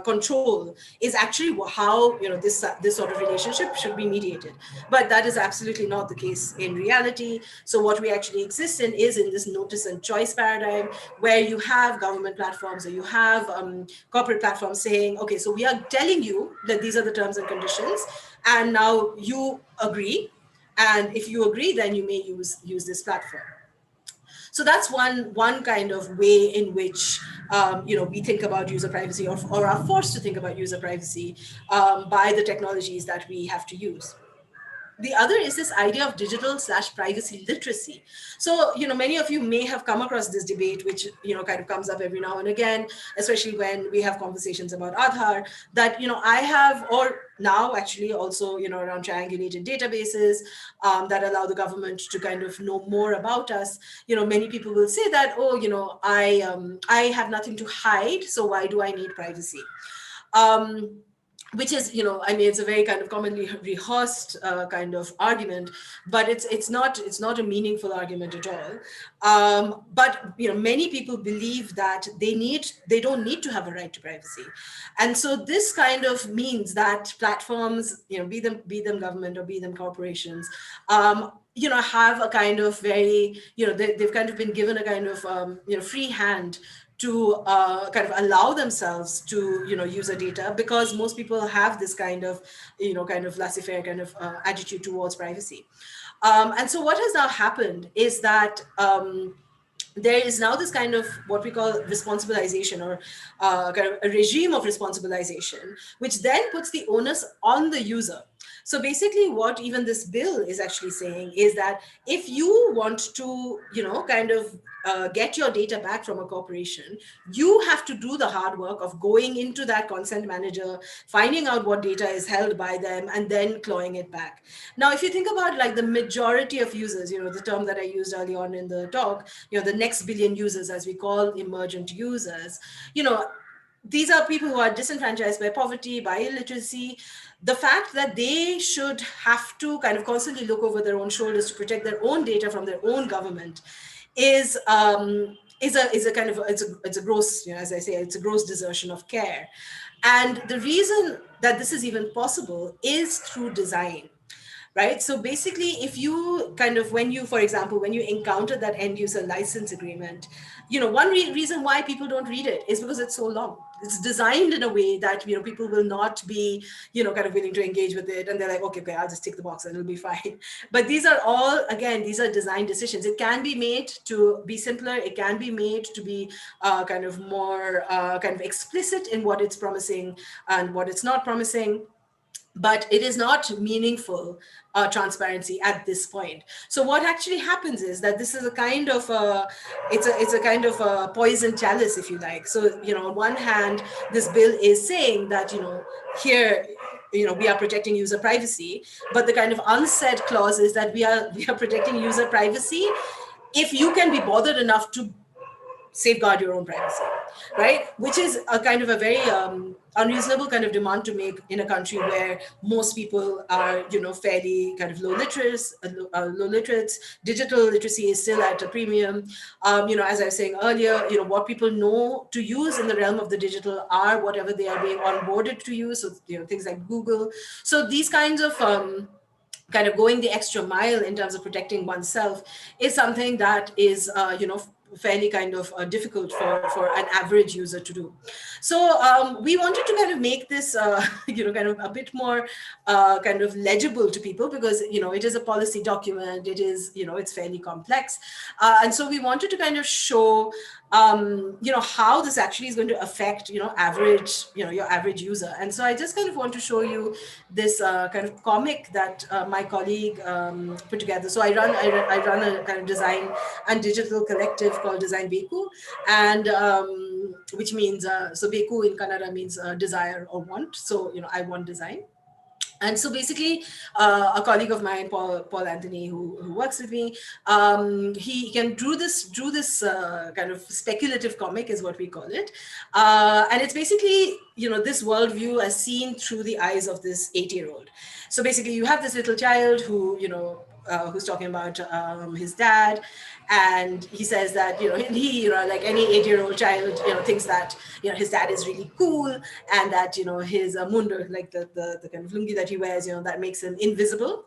control is actually how this sort of relationship should be mediated. But that is absolutely not the case in reality. So what we actually exist in is in this notice and choice paradigm, where you have government platforms or you have corporate platforms saying, okay, so we are telling you that these are the terms and conditions, and now you agree. And if you agree, then you may use this platform. So that's one kind of way in which we think about user privacy, or are forced to think about user privacy by the technologies that we have to use. The other is this idea of digital/privacy literacy. So, many of you may have come across this debate, which, kind of comes up every now and again, especially when we have conversations about Aadhaar, that, I have, or now actually also, around triangulated databases that allow the government to kind of know more about us. Many people will say that, oh, I have nothing to hide, so why do I need privacy? Which is, it's a very kind of commonly rehearsed kind of argument, but it's not a meaningful argument at all. But many people believe that they don't need to have a right to privacy, and so this kind of means that platforms, be them government or be them corporations, have a kind of very, they've kind of been given a kind of free hand to kind of allow themselves to use a data, because most people have this kind of laissez-faire kind of attitude towards privacy. And so what has now happened is that there is now this kind of what we call responsibilization, or kind of a regime of responsibilization, which then puts the onus on the user. So basically what even this bill is actually saying is that if you want to, kind of get your data back from a corporation, you have to do the hard work of going into that consent manager, finding out what data is held by them, and then clawing it back. Now, if you think about like the majority of users, the term that I used early on in the talk, the next billion users, as we call emergent users, these are people who are disenfranchised by poverty, by illiteracy. The fact that they should have to kind of constantly look over their own shoulders to protect their own data from their own government is a kind of it's a gross, as I say, it's a gross desertion of care. And the reason that this is even possible is through design. Right. So basically, if you kind of, for example, when you encounter that end user license agreement, one reason why people don't read it is because it's so long. It's designed in a way that, people will not be, kind of willing to engage with it. And they're like, okay, I'll just tick the box and it'll be fine. But these are all, again, these are design decisions. It can be made to be simpler. It can be made to be kind of more kind of explicit in what it's promising and what it's not promising. But it is not meaningful transparency at this point. So what actually happens is that this is a kind of it's a kind of a poison chalice, if you like. So on one hand, this bill is saying that here we are protecting user privacy, but the kind of unsaid clause is that we are protecting user privacy if you can be bothered enough to safeguard your own privacy, right? Which is a kind of a very unreasonable kind of demand to make in a country where most people are, fairly kind of low literates. Digital literacy is still at a premium. As I was saying earlier, what people know to use in the realm of the digital are whatever they are being onboarded to use. So, things like Google. So these kinds of kind of going the extra mile in terms of protecting oneself is something that is, fairly kind of difficult for an average user to do. So we wanted to kind of make this, kind of a bit more kind of legible to people, because, it is a policy document. It is, it's fairly complex. And so we wanted to kind of show, how this actually is going to affect, average, your average user. And so I just kind of want to show you this kind of comic that my colleague put together. So I run a kind of design and digital collective called Design Beku, and which means, so Beku in Kannada means desire or want. So, I want design. And so basically, a colleague of mine, Paul Anthony, who works with me, he drew this kind of speculative comic, is what we call it, and it's basically this worldview as seen through the eyes of this 8-year-old. So basically, you have this little child who who's talking about his dad, and he says that he like any 8-year-old child thinks that his dad is really cool, and that his mundo, like the kind of lungi that he wears, that makes him invisible.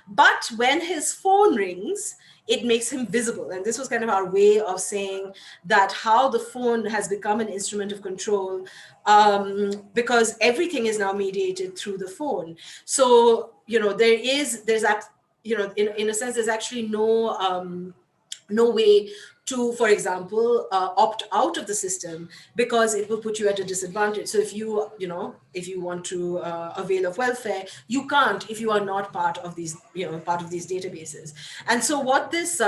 But when his phone rings, it makes him visible. And this was kind of our way of saying that how the phone has become an instrument of control, because everything is now mediated through the phone. So there's in a sense, there's actually no way to, for example, opt out of the system, because it will put you at a disadvantage. So if you want to avail of welfare, you can't if you are not part of these databases. And so what this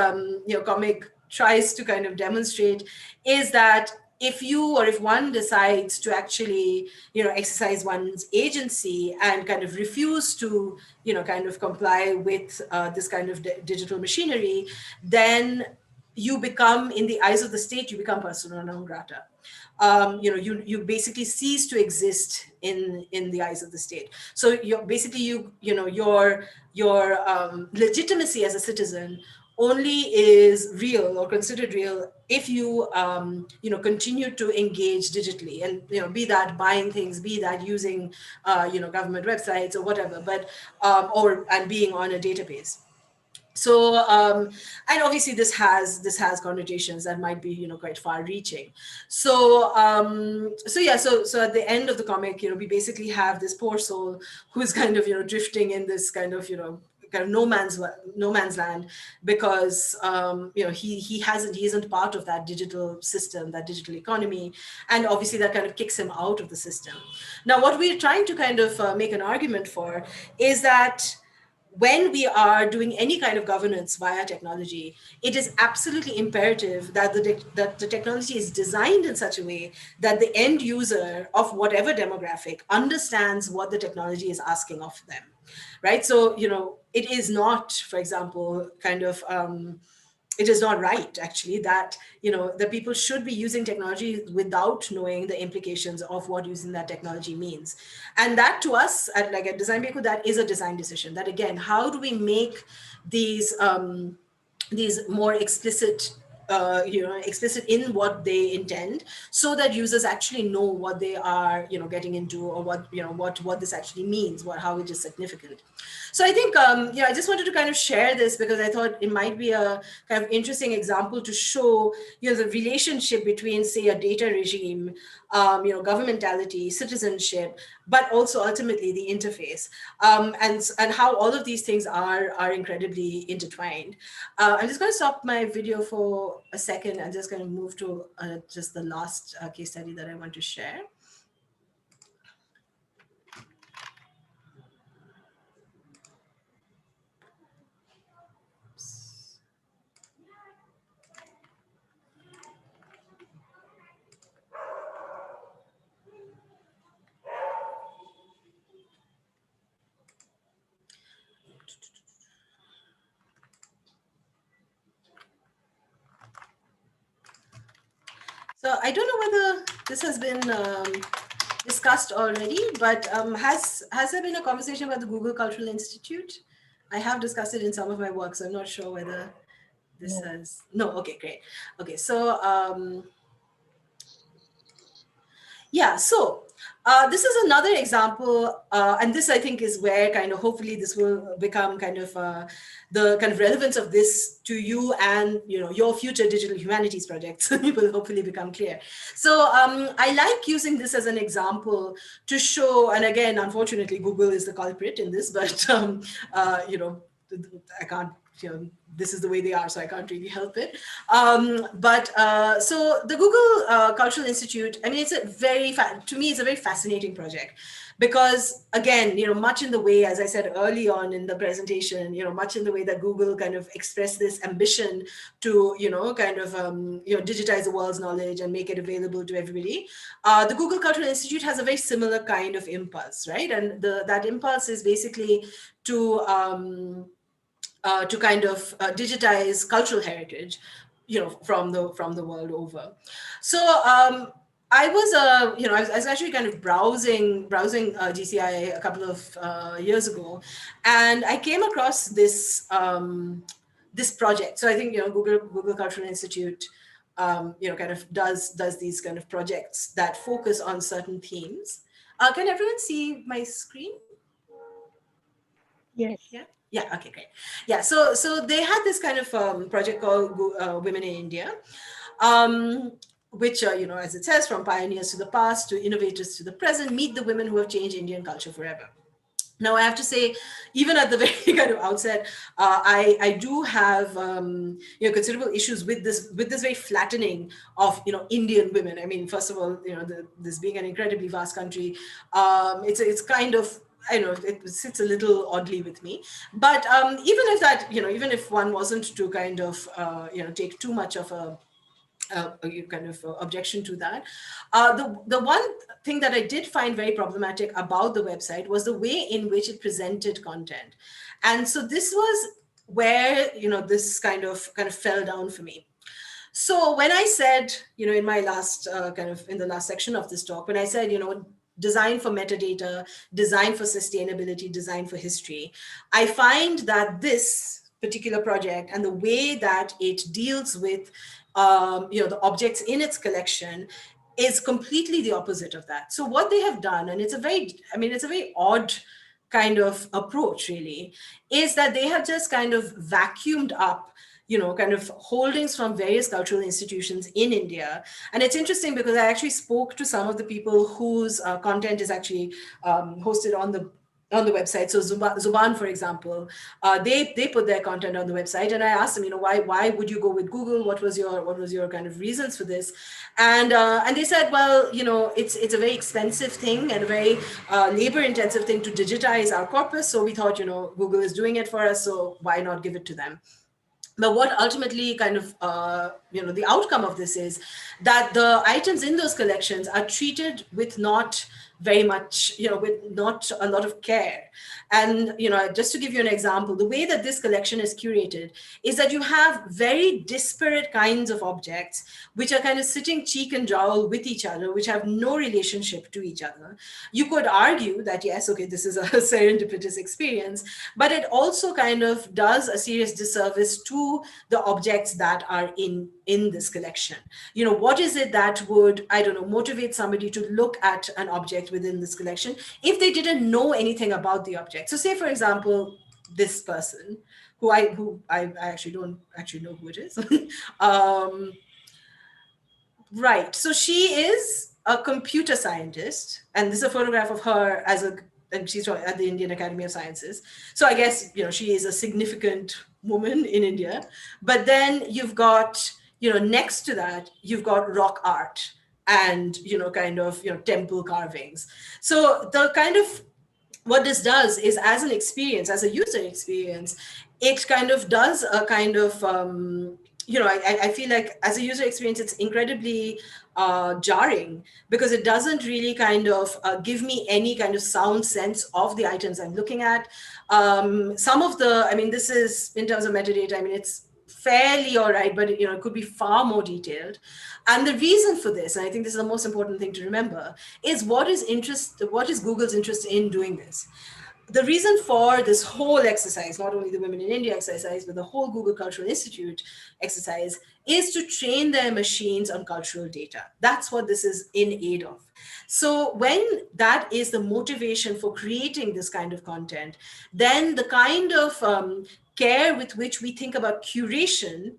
comic tries to kind of demonstrate is that if one decides to actually exercise one's agency and kind of refuse to kind of comply with this kind of digital machinery, then you become, in the eyes of the state, you become persona non grata. You basically cease to exist in the eyes of the state. So you're basically your legitimacy as a citizen only is real or considered real if you continue to engage digitally, and be that buying things, be that using government websites or whatever, but and being on a database. So and obviously this has connotations that might be quite far reaching. So so at the end of the comic, we basically have this poor soul who's kind of drifting in this kind of kind of no man's land, because he isn't part of that digital system, that digital economy, and obviously that kind of kicks him out of the system. Now, what we're trying to kind of make an argument for is that when we are doing any kind of governance via technology, it is absolutely imperative that the technology is designed in such a way that the end user of whatever demographic understands what the technology is asking of them, right? So, it is not, for example, it is not right, actually, that the people should be using technology without knowing the implications of what using that technology means. And that, to us at Design Beko, that is a design decision. That, again, how do we make these more explicit explicit in what they intend, so that users actually know what they are getting into, or what this actually means, how it is significant. So I think I just wanted to kind of share this, because I thought it might be a kind of interesting example to show the relationship between, say, a data regime, governmentality, citizenship, but also ultimately the interface, and how all of these things are incredibly intertwined. I'm just going to stop my video for a second. I'm just going to move to just the last case study that I want to share. So I don't know whether this has been discussed already, but has there been a conversation about the Google Cultural Institute? I have discussed it in some of my work, so I'm not sure whether this has... No, okay, great. Okay, so yeah, so this is another example, and this, I think, is where kind of hopefully this will become kind of the kind of relevance of this to you and your future digital humanities projects will hopefully become clear. So I like using this as an example to show, and again, unfortunately, Google is the culprit in this, but I can't, this is the way they are, so I can't really help it. So the Google Cultural Institute, I mean, it's to me, it's a very fascinating project, because again, much in the way, as I said early on in the presentation, much in the way that Google kind of expressed this ambition to, digitize the world's knowledge and make it available to everybody. The Google Cultural Institute has a very similar kind of impulse, right? And that impulse is basically to kind of digitize cultural heritage, from the world over. So I was, I was actually kind of browsing GCI a couple of years ago, and I came across this this project. So I think Google Cultural Institute, kind of does these kind of projects that focus on certain themes. Can everyone see my screen? Yes. Yeah. Okay, great. Yeah. So they had this kind of project called Women in India, which, as it says, from pioneers to the past to innovators to the present, meet the women who have changed Indian culture forever. Now, I have to say, even at the very kind of outset, I do have considerable issues with this very flattening of Indian women. I mean, first of all, this being an incredibly vast country, it's kind of, I know it sits a little oddly with me, but even if that, even if one wasn't to kind of take too much of a kind of objection to that. The one thing that I did find very problematic about the website was the way in which it presented content. And so this was where, this kind of fell down for me. So when I said, in my last in the last section of this talk, when I said, design for metadata, design for sustainability, design for history, I find that this particular project and the way that it deals with the objects in its collection is completely the opposite of that. So what they have done, and it's a very odd kind of approach really, is that they have just kind of vacuumed up kind of holdings from various cultural institutions in India. And it's interesting because I actually spoke to some of the people whose content is actually hosted on the on the website. So Zuban, for example, they put their content on the website, and I asked them, why would you go with Google? What was your kind of reasons for this? And they said, well, it's a very expensive thing and a very labor-intensive thing to digitize our corpus. So we thought, Google is doing it for us, so why not give it to them? But what ultimately kind of, the outcome of this is that the items in those collections are treated with not very much, with not a lot of care. And, just to give you an example, the way that this collection is curated is that you have very disparate kinds of objects, which are kind of sitting cheek and jowl with each other, which have no relationship to each other. You could argue that, yes, okay, this is a serendipitous experience, but it also kind of does a serious disservice to the objects that are in this collection. What is it that would, I don't know, motivate somebody to look at an object within this collection if they didn't know anything about the object? So say, for example, this person who I actually don't actually know who it is. Right. So she is a computer scientist, and this is a photograph of her and she's at the Indian Academy of Sciences. So I guess, she is a significant woman in India. But then you've got, next to that, you've got rock art and, temple carvings. So the kind of, what this does is, as an experience, as a user experience, it kind of does a kind of, I feel like as a user experience, it's incredibly jarring, because it doesn't really kind of give me any kind of sound sense of the items I'm looking at. Some of this is in terms of metadata, it's fairly all right, but it could be far more detailed. And the reason for this, and I think this is the most important thing to remember, is what is Google's interest in doing this? The reason for this whole exercise, not only the Women in India exercise, but the whole Google Cultural Institute exercise, is to train their machines on cultural data. That's what this is in aid of. So when that is the motivation for creating this kind of content, then the kind of care with which we think about curation,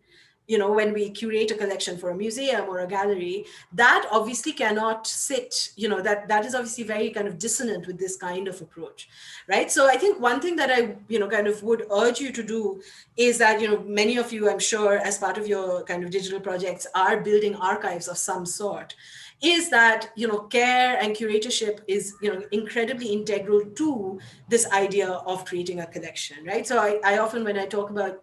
when we curate a collection for a museum or a gallery, that obviously cannot sit, that is obviously very kind of dissonant with this kind of approach, right? So I think one thing that I, kind of would urge you to do is that, many of you, I'm sure, as part of your kind of digital projects are building archives of some sort, is that, care and curatorship is, incredibly integral to this idea of creating a collection, right? So I often, when I talk about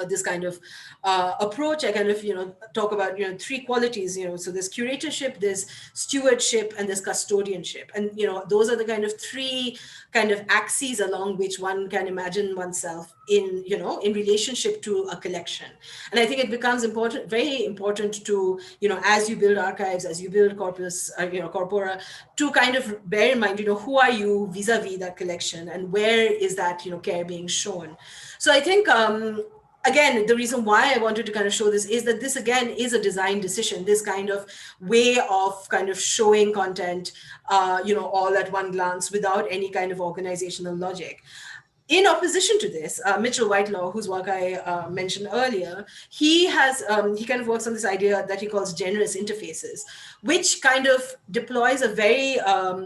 this kind of approach, I kind of, talk about, three qualities, so there's curatorship, there's stewardship, and there's custodianship. And, those are the kind of three kind of axes along which one can imagine oneself in, in relationship to a collection. And I think it becomes important, very important to, as you build archives, as you build corpus, corpora, to kind of bear in mind, who are you vis-a-vis that collection, and where is that, care being shown? So I think, again, the reason why I wanted to kind of show this is that this, again, is a design decision, this kind of way of kind of showing content, all at one glance without any kind of organizational logic. In opposition to this, Mitchell Whitelaw, whose work I mentioned earlier, he kind of works on this idea that he calls generous interfaces, which kind of deploys a very,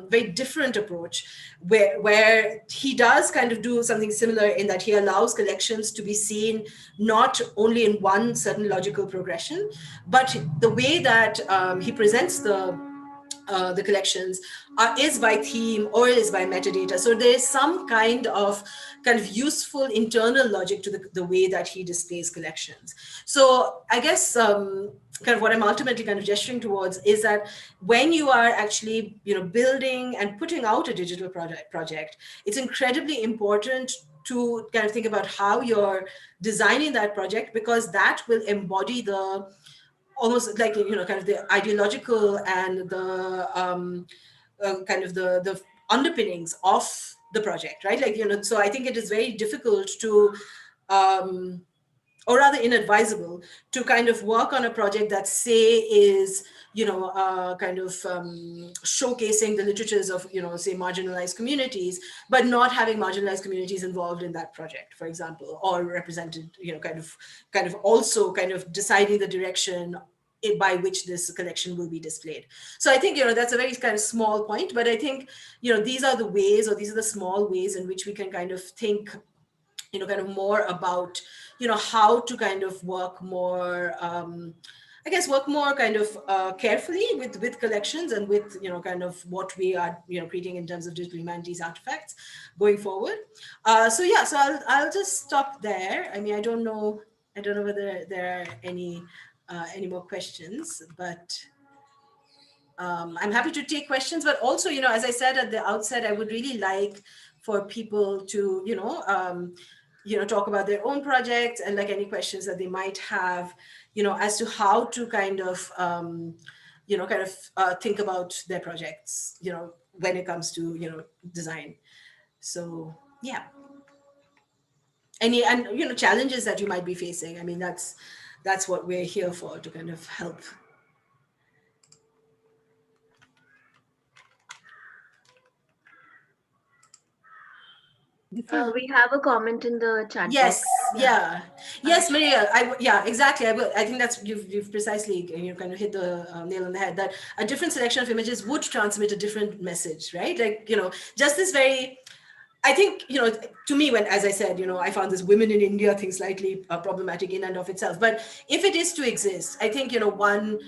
very different approach, where he does kind of do something similar in that he allows collections to be seen not only in one certain logical progression, but the way that he presents the collections is by theme or is by metadata. So there is some kind of useful internal logic to the way that he displays collections. So I guess kind of what I'm ultimately kind of gesturing towards is that when you are actually building and putting out a digital project, it's incredibly important to kind of think about how you're designing that project, because that will embody the almost like, kind of the ideological and the kind of the underpinnings of the project, right? Like, so I think it is very difficult to, or rather inadvisable, to kind of work on a project that, say, is, kind of showcasing the literatures of, say, marginalized communities, but not having marginalized communities involved in that project, for example, or represented, kind of also kind of deciding the direction by which this collection will be displayed. So I think, that's a very kind of small point, but I think, these are the ways, or these are the small ways in which we can kind of think, kind of more about, how to kind of work more, I guess, work more kind of carefully with collections and with, kind of what we are, creating in terms of digital humanities artifacts going forward. So yeah, so I'll just stop there. I mean, I don't know whether there are any more questions, but I'm happy to take questions. But also, as I said at the outset, I would really like for people to, talk about their own projects and like any questions that they might have, as to how to kind of, think about their projects, when it comes to, design. So yeah. And challenges that you might be facing. I mean, that's what we're here for, to kind of help. We have a comment in the chat Yes, box. yeah. Yes, Millia, yeah, exactly. I think that's, you've precisely, kind of hit the nail on the head, that a different selection of images would transmit a different message, right? Like, just this very, I think, to me, when, as I said, I found this women in India thing slightly problematic in and of itself. But if it is to exist, I think, one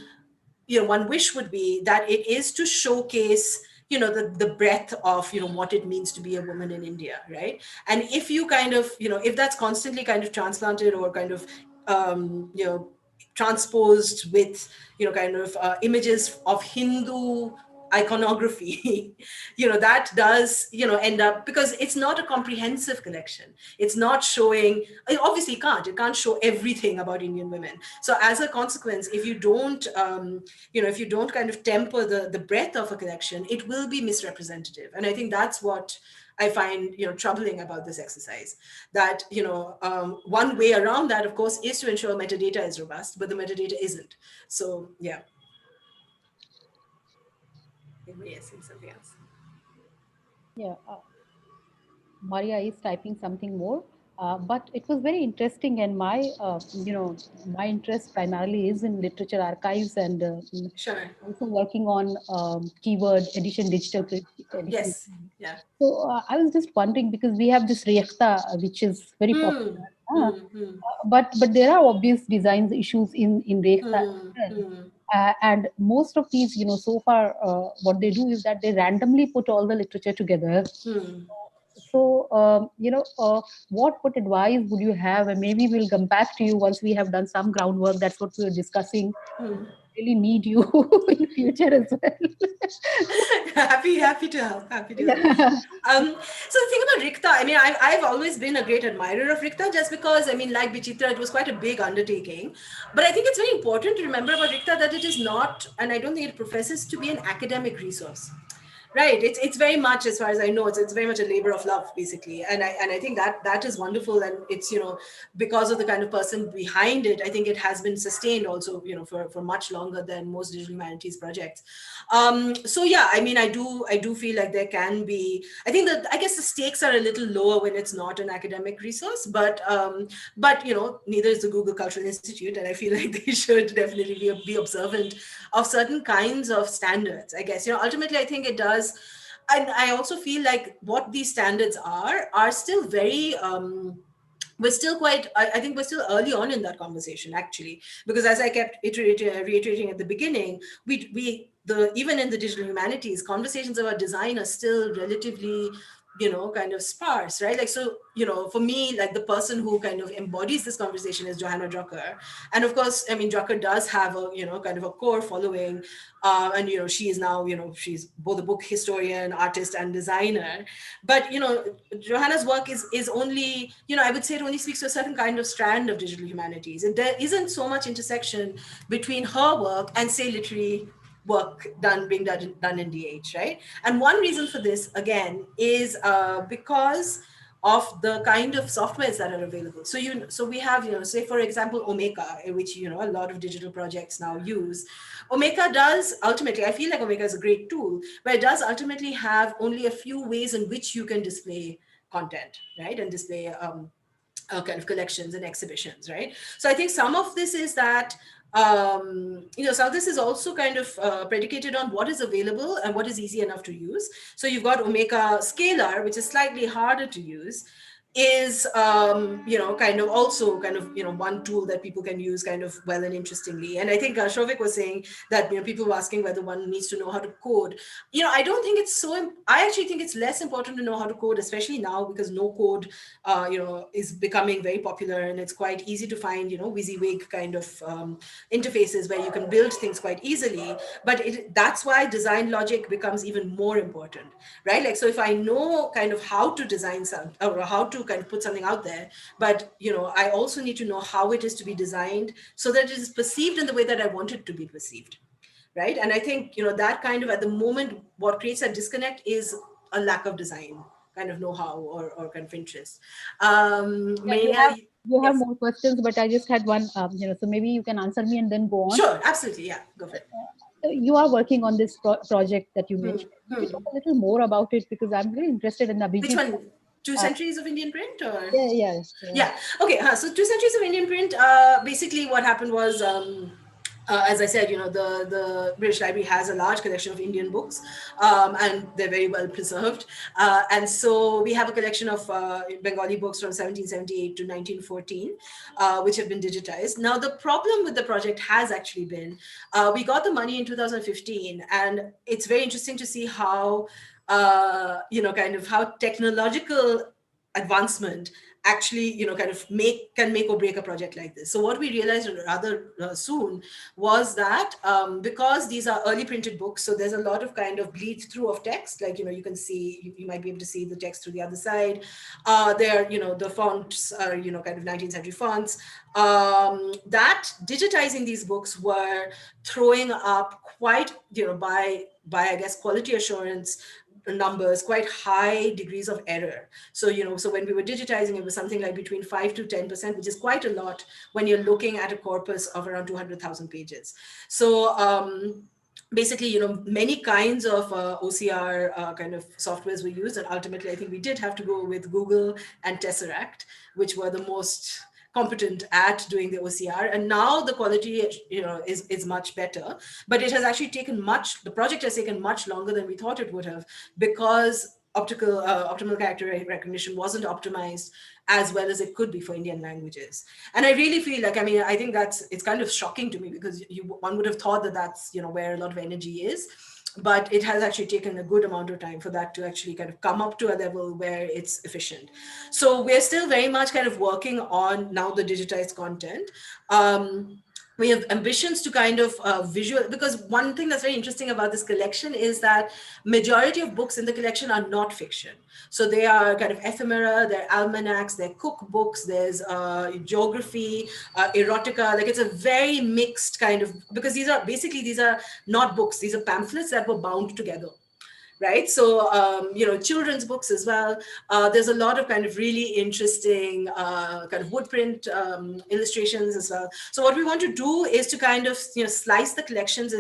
wish would be that it is to showcase, the breadth of, what it means to be a woman in India, right? And if you kind of, if that's constantly kind of transplanted or kind of, transposed with, kind of images of Hindu iconography, that does, end up, because it's not a comprehensive collection. It's not showing, obviously it can't show everything about Indian women. So as a consequence, if you don't, if you don't kind of temper the breadth of a collection, it will be misrepresentative. And I think that's what I find, troubling about this exercise. That, one way around that, of course, is to ensure metadata is robust, but the metadata isn't. So yeah. Anybody else saying something else? Yeah, Maria is typing something more, but it was very interesting. And my interest primarily is in literature archives and Sure. also working on keyword edition, digital edition. Yes. Yeah. So I was just wondering, because we have this Rekhta, which is very popular, but there are obvious design issues in Rekhta as well. And most of these, so far, what they do is that they randomly put all the literature together. So, what advice would you have? And maybe we'll come back to you once we have done some groundwork. That's what we were discussing. Really need you in future as well. happy to help. Happy to help. Yeah. So the thing about Rikta, I mean, I've always been a great admirer of Rikta, just because, I mean, like Bichitra, it was quite a big undertaking. But I think it's very important to remember about Rikta that it is not, and I don't think it professes to be, an academic resource. Right. It's very much, as far as I know, it's very much a labor of love, basically. And I think that is wonderful. And it's, because of the kind of person behind it, I think it has been sustained also, for much longer than most digital humanities projects. So yeah, I mean, I do feel like there can be, I think that, I guess the stakes are a little lower when it's not an academic resource, but neither is the Google Cultural Institute. And I feel like they should definitely be observant of certain kinds of standards, I guess. Ultimately, I think it does. And I also feel like what these standards are still very, we're still quite, I think we're still early on in that conversation, actually, because as I kept reiterating at the beginning, even in the digital humanities, conversations about design are still relatively, kind of sparse, right? Like, so, for me, like, the person who kind of embodies this conversation is Johanna Drucker. And of course, I mean, Drucker does have a, kind of a core following. And, she is now, she's both a book historian, artist, and designer. But, Johanna's work is only, I would say it only speaks to a certain kind of strand of digital humanities. And there isn't so much intersection between her work and, say, literary work being done in DH, right? And one reason for this, again, is because of the kind of softwares that are available. So we have, say, for example, Omeka, which, a lot of digital projects now use. Omeka does ultimately, I feel like Omeka is a great tool, but it does ultimately have only a few ways in which you can display content, right? And display kind of collections and exhibitions, right? So I think some of this is that some of this is also kind of predicated on what is available and what is easy enough to use. So you've got Omeka Scalar, which is slightly harder to use, is kind of also kind of one tool that people can use kind of well and interestingly. And I think Shovik was saying that people were asking whether one needs to know how to code. I don't think it's I actually think it's less important to know how to code, especially now, because no code is becoming very popular, and it's quite easy to find WYSIWYG kind of interfaces where you can build things quite easily. But that's why design logic becomes even more important, right? Like, so if I know kind of how to design something, or how to kind of put something out there, but I also need to know how it is to be designed so that it is perceived in the way that I want it to be perceived, right? And I think that kind of, at the moment, what creates that disconnect is a lack of design kind of know-how or kind of interest. Yeah, you have Yes. more questions, but I just had one. So maybe you can answer me and then go on. Sure, absolutely, yeah, go for it. You are working on this project that you mentioned. Could you Hmm. talk a little more about it, because I'm very interested in Which Abhijit. one? Two Centuries of Indian Print, or? Yeah. Yeah. Okay. So 2 centuries of Indian print. Basically, what happened was, as I said, the British Library has a large collection of Indian books, and they're very well preserved. And so we have a collection of Bengali books from 1778 to 1914, which have been digitized. Now, the problem with the project has actually been, we got the money in 2015, and it's very interesting to see how, kind of how technological advancement actually kind of can make or break a project like this. So what we realized rather soon was that, because these are early printed books, so there's a lot of kind of bleed through of text, like you can see, you might be able to see the text through the other side. There, the fonts are kind of 19th century fonts. That digitizing these books were throwing up quite, by I guess quality assurance numbers, quite high degrees of error. So so when we were digitizing, it was something like between 5 to 10%, which is quite a lot when you're looking at a corpus of around 200,000 pages. So basically, many kinds of OCR kind of softwares were used, and ultimately I think we did have to go with Google and Tesseract, which were the most competent at doing the OCR. And now the quality is much better, but it has actually the project has taken much longer than we thought it would have, because optimal character recognition wasn't optimized as well as it could be for Indian languages. And I really feel like, I think it's kind of shocking to me, because one would have thought that that's where a lot of energy is, but it has actually taken a good amount of time for that to actually kind of come up to a level where it's efficient. So we're still very much kind of working on now the digitized content. We have ambitions to kind of visual, because one thing that's very interesting about this collection is that majority of books in the collection are not fiction. So they are kind of ephemera, they're almanacs, they're cookbooks, there's geography, erotica. Like, it's a very mixed kind of, because these are not books, these are pamphlets that were bound together. Right. So, children's books as well. There's a lot of kind of really interesting kind of wood print illustrations as well. So what we want to do is to kind of, slice the collections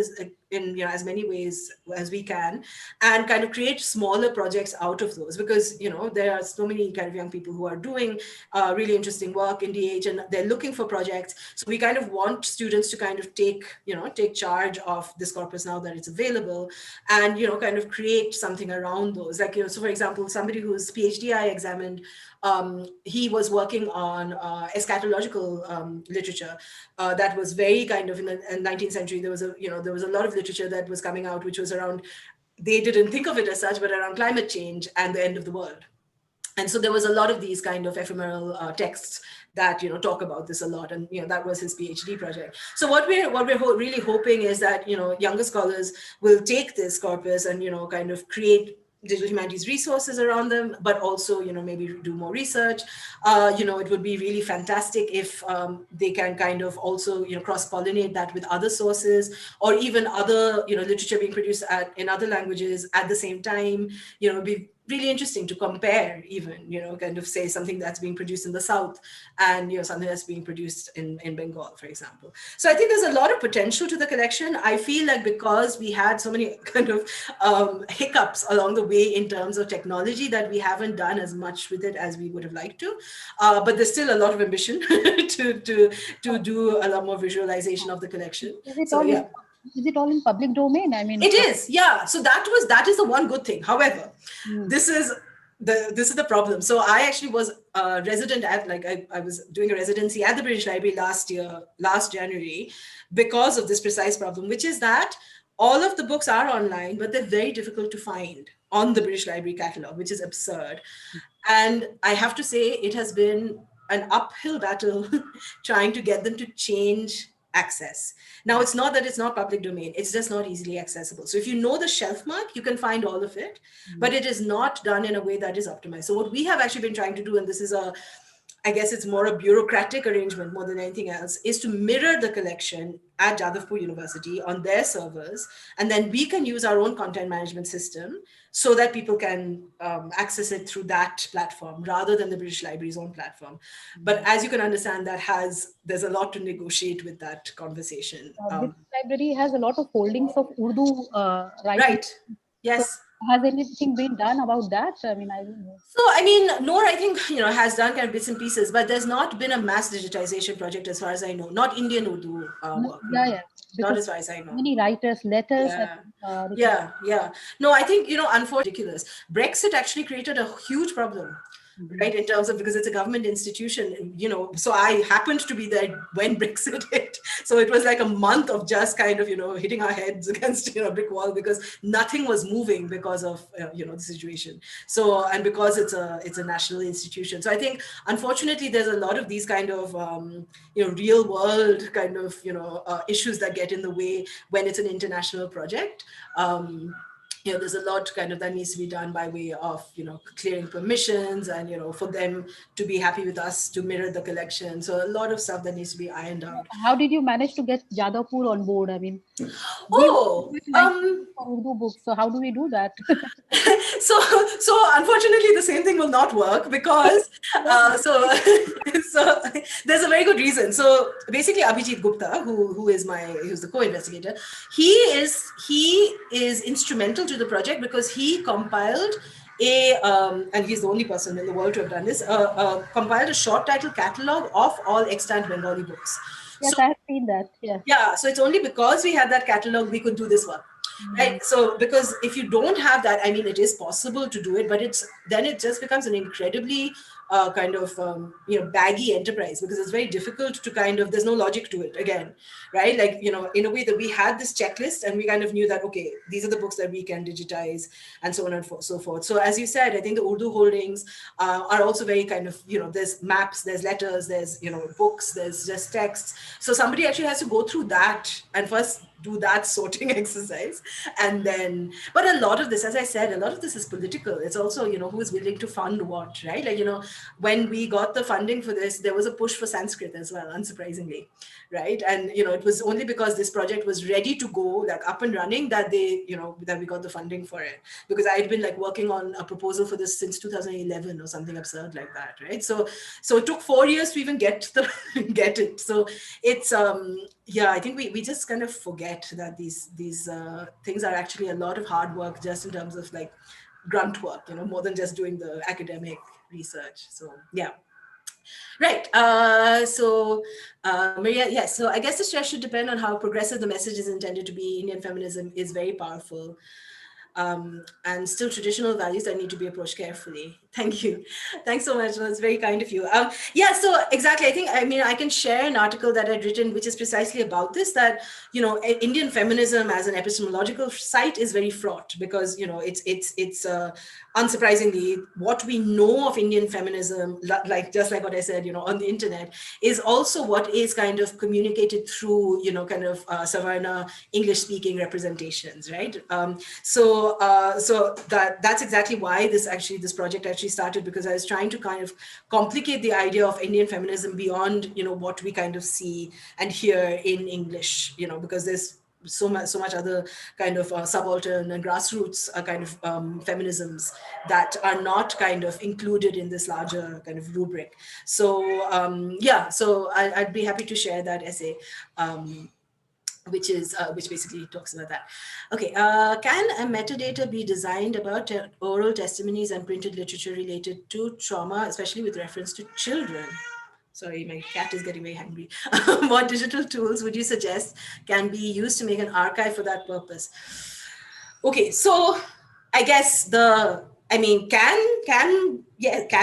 in as many ways as we can, and kind of create smaller projects out of those, because, there are so many kind of young people who are doing really interesting work in DH, and they're looking for projects. So we kind of want students to kind of take charge of this corpus now that it's available, and, kind of create something around those. Like, so for example, somebody whose PhD I examined, he was working on eschatological literature that was very kind of in the 19th century. There was a lot of literature that was coming out, which was around, they didn't think of it as such, but around climate change and the end of the world. And so there was a lot of these kind of ephemeral texts that talk about this a lot, and that was his PhD project. So what we're really hoping is that younger scholars will take this corpus and kind of create digital humanities resources around them, but also maybe do more research. It would be really fantastic if they can kind of also cross-pollinate that with other sources, or even other literature being produced in other languages at the same time. It'd be really interesting to compare even, kind of say something that's being produced in the South and, something that's being produced in Bengal, for example. So I think there's a lot of potential to the collection. I feel like because we had so many kind of hiccups along the way in terms of technology that we haven't done as much with it as we would have liked to. But there's still a lot of ambition to do a lot more visualization of the collection. So yeah. Is it all in public domain? I mean, it is, yeah. So that is the one good thing. However, this is the problem. So I actually was a resident at, I was doing a residency at the British Library last January, because of this precise problem, which is that all of the books are online, but they're very difficult to find on the British Library catalog, which is absurd. And I have to say, it has been an uphill battle trying to get them to change access. Now, it's not that it's not public domain, it's just not easily accessible. So if you know the shelf mark, you can find all of it, but it is not done in a way that is optimized. So what we have actually been trying to do, and this is I guess it's more a bureaucratic arrangement more than anything else, is to mirror the collection at Jadavpur University on their servers. And then we can use our own content management system so that people can access it through that platform rather than the British Library's own platform. But as you can understand, there's a lot to negotiate with that conversation. British Library has a lot of holdings of Urdu writing. Right. Yes. So has anything been done about that? I mean, I don't know. So, I mean, Noor, I think, has done kind of bits and pieces, but there's not been a mass digitization project as far as I know. Not Indian Urdu work. Yeah. Not as far as I know. Many writers, letters. Yeah. No, I think, unfortunately, ridiculous. Brexit actually created a huge problem. Right, in terms of, because it's a government institution, so I happened to be there when Brexit hit. So it was like a month of just kind of, hitting our heads against, a brick wall, because nothing was moving because of, the situation. So, and because it's a national institution. So I think, unfortunately, there's a lot of these kind of, real world kind of, issues that get in the way when it's an international project. There's a lot kind of that needs to be done by way of, clearing permissions and, for them to be happy with us to mirror the collection. So a lot of stuff that needs to be ironed out. How did you manage to get Jadavpur on board? I mean, Urdu books. So how do we do that? so unfortunately, the same thing will not work because so there's a very good reason. So basically, Abhijit Gupta, who's the co-investigator, he is instrumental to the project because he compiled and he's the only person in the world to have done this, compiled a short title catalog of all extant Bengali books. Yes, I have seen that. Yeah. So it's only because we had that catalog we could do this work. Right. So because if you don't have that, I mean, it is possible to do it, but then it just becomes an incredibly kind of baggy enterprise, because it's very difficult to there's no logic to it again, right? Like, in a way that we had this checklist and we kind of knew that, okay, these are the books that we can digitize and so on and so forth. So as you said, I think the Urdu holdings are also very kind of, there's maps, there's letters, there's, books, there's just texts. So somebody actually has to go through that and first do that sorting exercise. And then, but a lot of this, as I said, a lot of this is political. It's also, who is willing to fund what, right? Like, when we got the funding for this, there was a push for Sanskrit as well, unsurprisingly, right? And, it was only because this project was ready to go, like up and running, that that we got the funding for it. Because I had been like working on a proposal for this since 2011 or something absurd like that, right? So it took 4 years to even get it. So it's, I think we just kind of forget that these things are actually a lot of hard work just in terms of like grunt work, more than just doing the academic research. So yeah. Right. Maria, yes. So I guess the stress should depend on how progressive the message is intended to be. Indian feminism is very powerful. And still traditional values that need to be approached carefully. Thank you. Thanks so much. That's very kind of you. So exactly. I can share an article that I'd written, which is precisely about this, that, Indian feminism as an epistemological site is very fraught because, it's unsurprisingly, what we know of Indian feminism, just like what I said, on the internet, is also what is kind of communicated through, Savarna English-speaking representations, right? So that's exactly why this project actually started, because I was trying to kind of complicate the idea of Indian feminism beyond, what we kind of see and hear in English, because there's so much other kind of subaltern and grassroots kind of feminisms that are not kind of included in this larger kind of rubric. So yeah, so I'd be happy to share that essay, which basically talks about that. Okay, can a metadata be designed about oral testimonies and printed literature related to trauma, especially with reference to children? Sorry, my cat is getting very hungry. What digital tools would you suggest can be used to make an archive for that purpose? Okay, so I guess can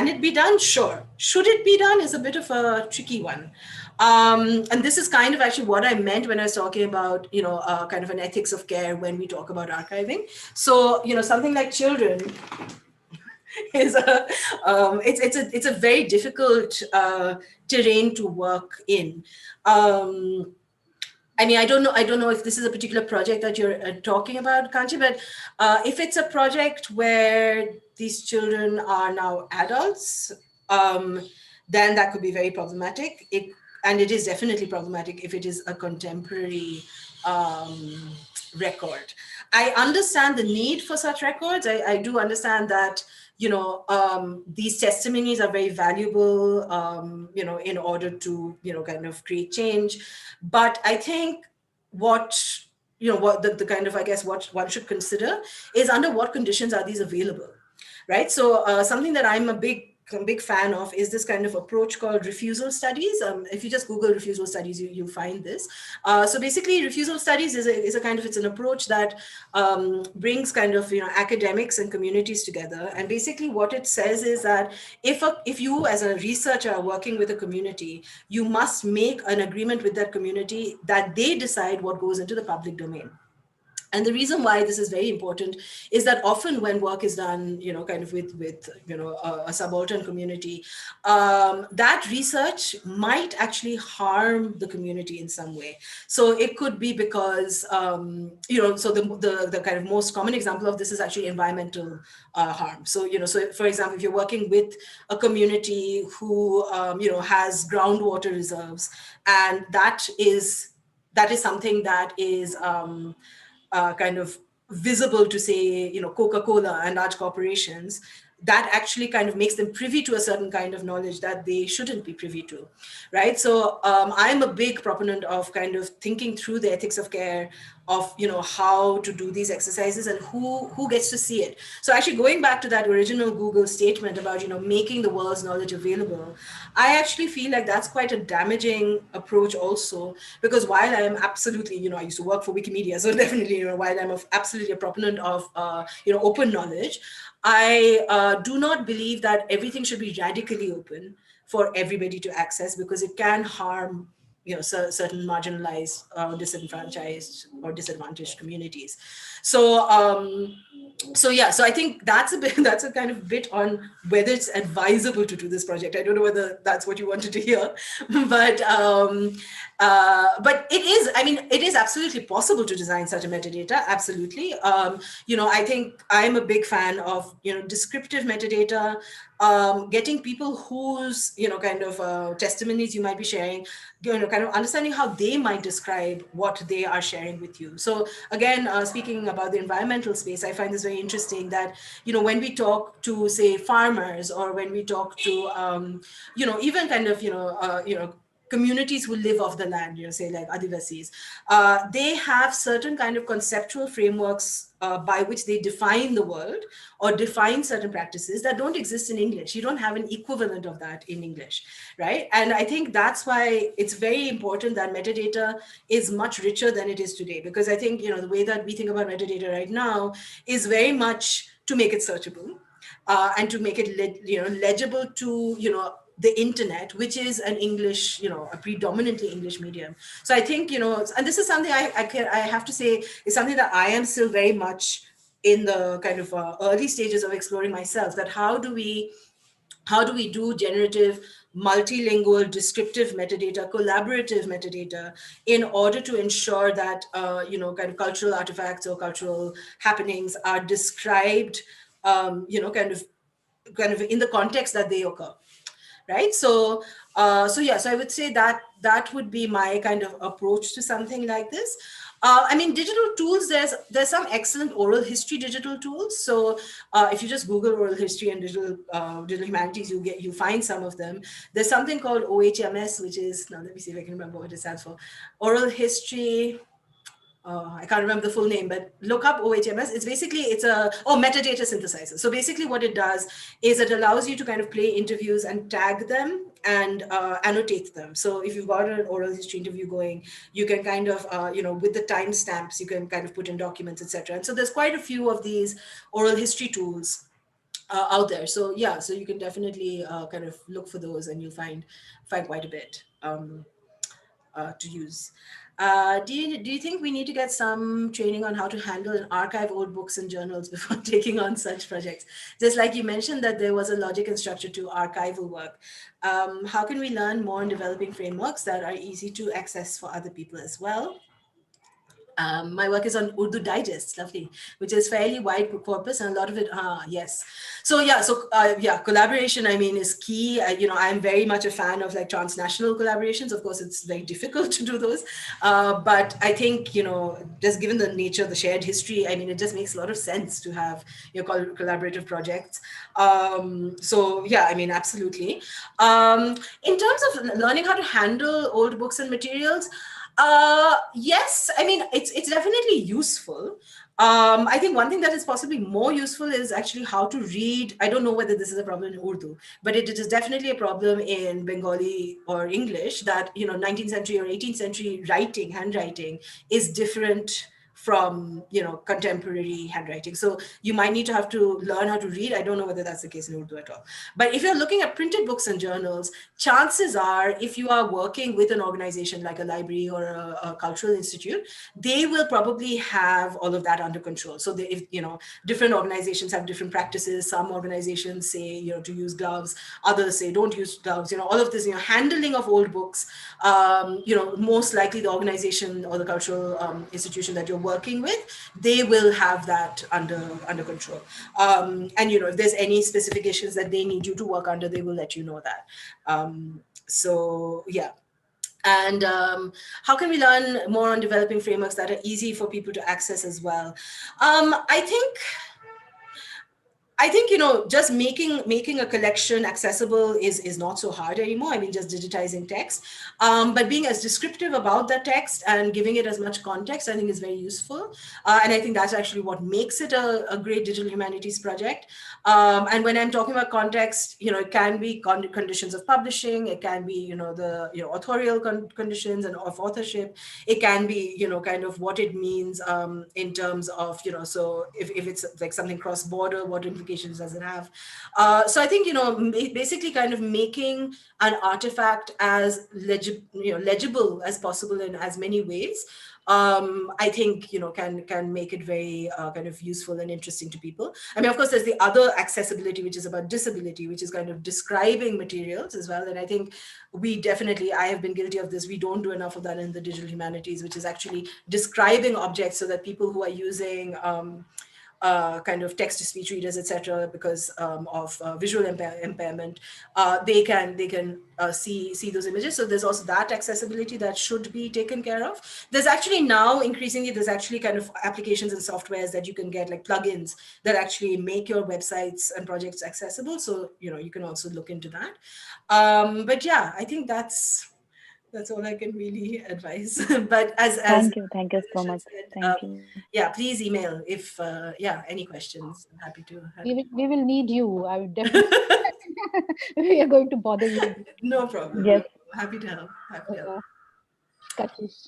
it be done? Sure. Should it be done is a bit of a tricky one. And this is kind of actually what I meant when I was talking about, kind of an ethics of care when we talk about archiving. So, something like children is it's a very difficult terrain to work in. I don't know if this is a particular project that you're talking about, Kanchi, but if it's a project where these children are now adults, then that could be very problematic. And it is definitely problematic if it is a contemporary record. I understand the need for such records. I do understand that, these testimonies are very valuable, in order to, kind of create change. But I think what the kind of, I guess, what one should consider is under what conditions are these available, right? So something that I'm a big fan of is this kind of approach called refusal studies. If you just Google refusal studies, you'll find this. So basically, refusal studies is a kind of, it's an approach that brings kind of, academics and communities together. And basically what it says is that if you as a researcher are working with a community, you must make an agreement with that community that they decide what goes into the public domain. And the reason why this is very important is that often when work is done, kind of with a subaltern community, that research might actually harm the community in some way. So it could be because, so the kind of most common example of this is actually environmental harm. So, so for example, if you're working with a community who, has groundwater reserves, and that is something that is, kind of visible to, say, Coca-Cola and large corporations, that actually kind of makes them privy to a certain kind of knowledge that they shouldn't be privy to, right? So I'm a big proponent of kind of thinking through the ethics of care, of how to do these exercises and who gets to see it. So actually going back to that original Google statement about making the world's knowledge available, I actually feel like that's quite a damaging approach also, because while I am absolutely, I used to work for Wikimedia, so definitely, while I'm absolutely a proponent of open knowledge, I do not believe that everything should be radically open for everybody to access, because it can harm certain marginalized, disenfranchised or disadvantaged communities. So yeah, so I think that's a kind of bit on whether it's advisable to do this project. I don't know whether that's what you wanted to hear, but it is absolutely possible to design such a metadata. Absolutely. I think I'm a big fan of descriptive metadata, getting people whose kind of testimonies you might be sharing, kind of understanding how they might describe what they are sharing with you. So again, speaking about the environmental space, I find this very interesting that when we talk to, say, farmers, or when we talk to even kind of communities who live off the land, say like Adivasis, they have certain kind of conceptual frameworks by which they define the world or define certain practices that don't exist in English. You don't have an equivalent of that in English, right? And I think that's why it's very important that metadata is much richer than it is today, because I think, the way that we think about metadata right now is very much to make it searchable, and to make it legible to, the internet, which is an English, a predominantly English medium. So I think, and this is something I have to say is something that I am still very much in the kind of early stages of exploring myself, that how do we do generative, multilingual, descriptive metadata, collaborative metadata, in order to ensure that, kind of cultural artifacts or cultural happenings are described, kind of in the context that they occur. Right. So yeah, so I would say that would be my kind of approach to something like this. I mean, digital tools, there's some excellent oral history digital tools. So if you just Google oral history and digital humanities, you find some of them. There's something called OHMS, which is, now let me see if I can remember what it stands for. Oral history, I can't remember the full name, but look up OHMS. It's a metadata synthesizer. So basically what it does is it allows you to kind of play interviews and tag them and annotate them. So if you've got an oral history interview going, you can kind of, with the timestamps, you can kind of put in documents, etc. And so there's quite a few of these oral history tools out there. So yeah, so you can definitely kind of look for those, and you'll find quite a bit to use. Do you think we need to get some training on how to handle and archive old books and journals before taking on such projects? Just like you mentioned that there was a logic and structure to archival work. How can we learn more in developing frameworks that are easy to access for other people as well? My work is on Urdu Digest, lovely, which is fairly wide corpus, and a lot of it, yes. So yeah, collaboration, I mean, is key. I'm very much a fan of like transnational collaborations. Of course, it's very difficult to do those. But I think, just given the nature of the shared history, I mean, it just makes a lot of sense to have collaborative projects. So yeah, I mean, absolutely. In terms of learning how to handle old books and materials, yes, I mean, it's definitely useful. I think one thing that is possibly more useful is actually how to read. I don't know whether this is a problem in Urdu, but it is definitely a problem in Bengali or English that, 19th century or 18th century handwriting is different from, contemporary handwriting. So you might need to have to learn how to read. I don't know whether that's the case in Urdu at all. But if you're looking at printed books and journals, chances are, if you are working with an organization like a library or a cultural institute, they will probably have all of that under control. So different organizations have different practices. Some organizations say, to use gloves, others say don't use gloves, all of this, handling of old books, most likely the organization or the cultural institution that you're working with, they will have that under control. And if there's any specifications that they need you to work under, they will let you know that. So yeah. And how can we learn more on developing frameworks that are easy for people to access as well? I think just making a collection accessible is not so hard anymore. I mean, just digitizing text, but being as descriptive about that text and giving it as much context, I think is very useful. And I think that's actually what makes it a great digital humanities project. And when I'm talking about context, it can be conditions of publishing, it can be the authorial conditions and of authorship. It can be kind of what it means in terms of so if it's like something cross-border, what implications does it have? So I think basically kind of making an artifact as legible as possible in as many ways. I think can make it very kind of useful and interesting to people. I mean, of course, there's the other accessibility, which is about disability, which is kind of describing materials as well. And I think I have been guilty of this. We don't do enough of that in the digital humanities, which is actually describing objects so that people who are using kind of text-to-speech readers, etc., because of visual impairment, they can see those images. So there's also that accessibility that should be taken care of. There's actually now increasingly, there's actually kind of applications and softwares that you can get, like plugins that actually make your websites and projects accessible. So you can also look into that. But yeah, I think that's all I can really advise. But as Thank you so much. said, Thank you. yeah, please email if any questions. I'm happy to help. We will need you. I would definitely. We are going to bother you. No problem. Yes. Happy to help. Kashish.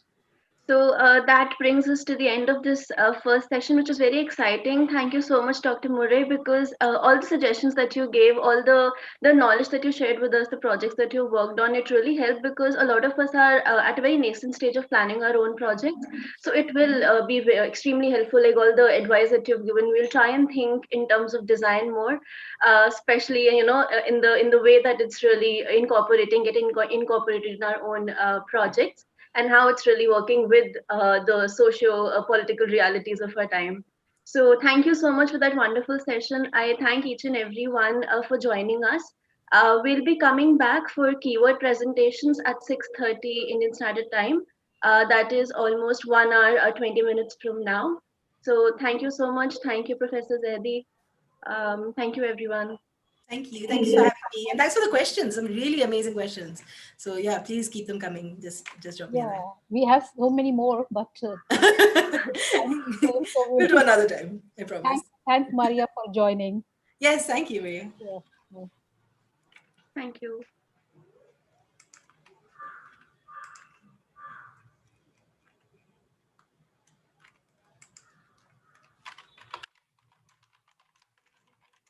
So that brings us to the end of this first session, which is very exciting. Thank you so much, Dr. Murray, because all the suggestions that you gave, all the knowledge that you shared with us, the projects that you worked on, it really helped, because a lot of us are at a very nascent stage of planning our own projects. So it will be extremely helpful. Like all the advice that you've given, we'll try and think in terms of design more, especially in the way that it's really getting incorporated in our own projects, and how it's really working with the socio-political realities of our time. So thank you so much for that wonderful session. I thank each and every one for joining us. We'll be coming back for keyword presentations at 6:30 Indian Standard Time. That is almost 1 hour or 20 minutes from now. So thank you so much. Thank you, Professor Zaidi. Thank you, everyone. Thank you. Thanks for having me. And thanks for the questions. Some really amazing questions. So yeah, please keep them coming. Just drop me a line. Yeah, we have so many more, but time is going, so We'll do another time, I promise. Thanks, Maria, for joining. Yes, thank you, Maria. Yeah. Thank you.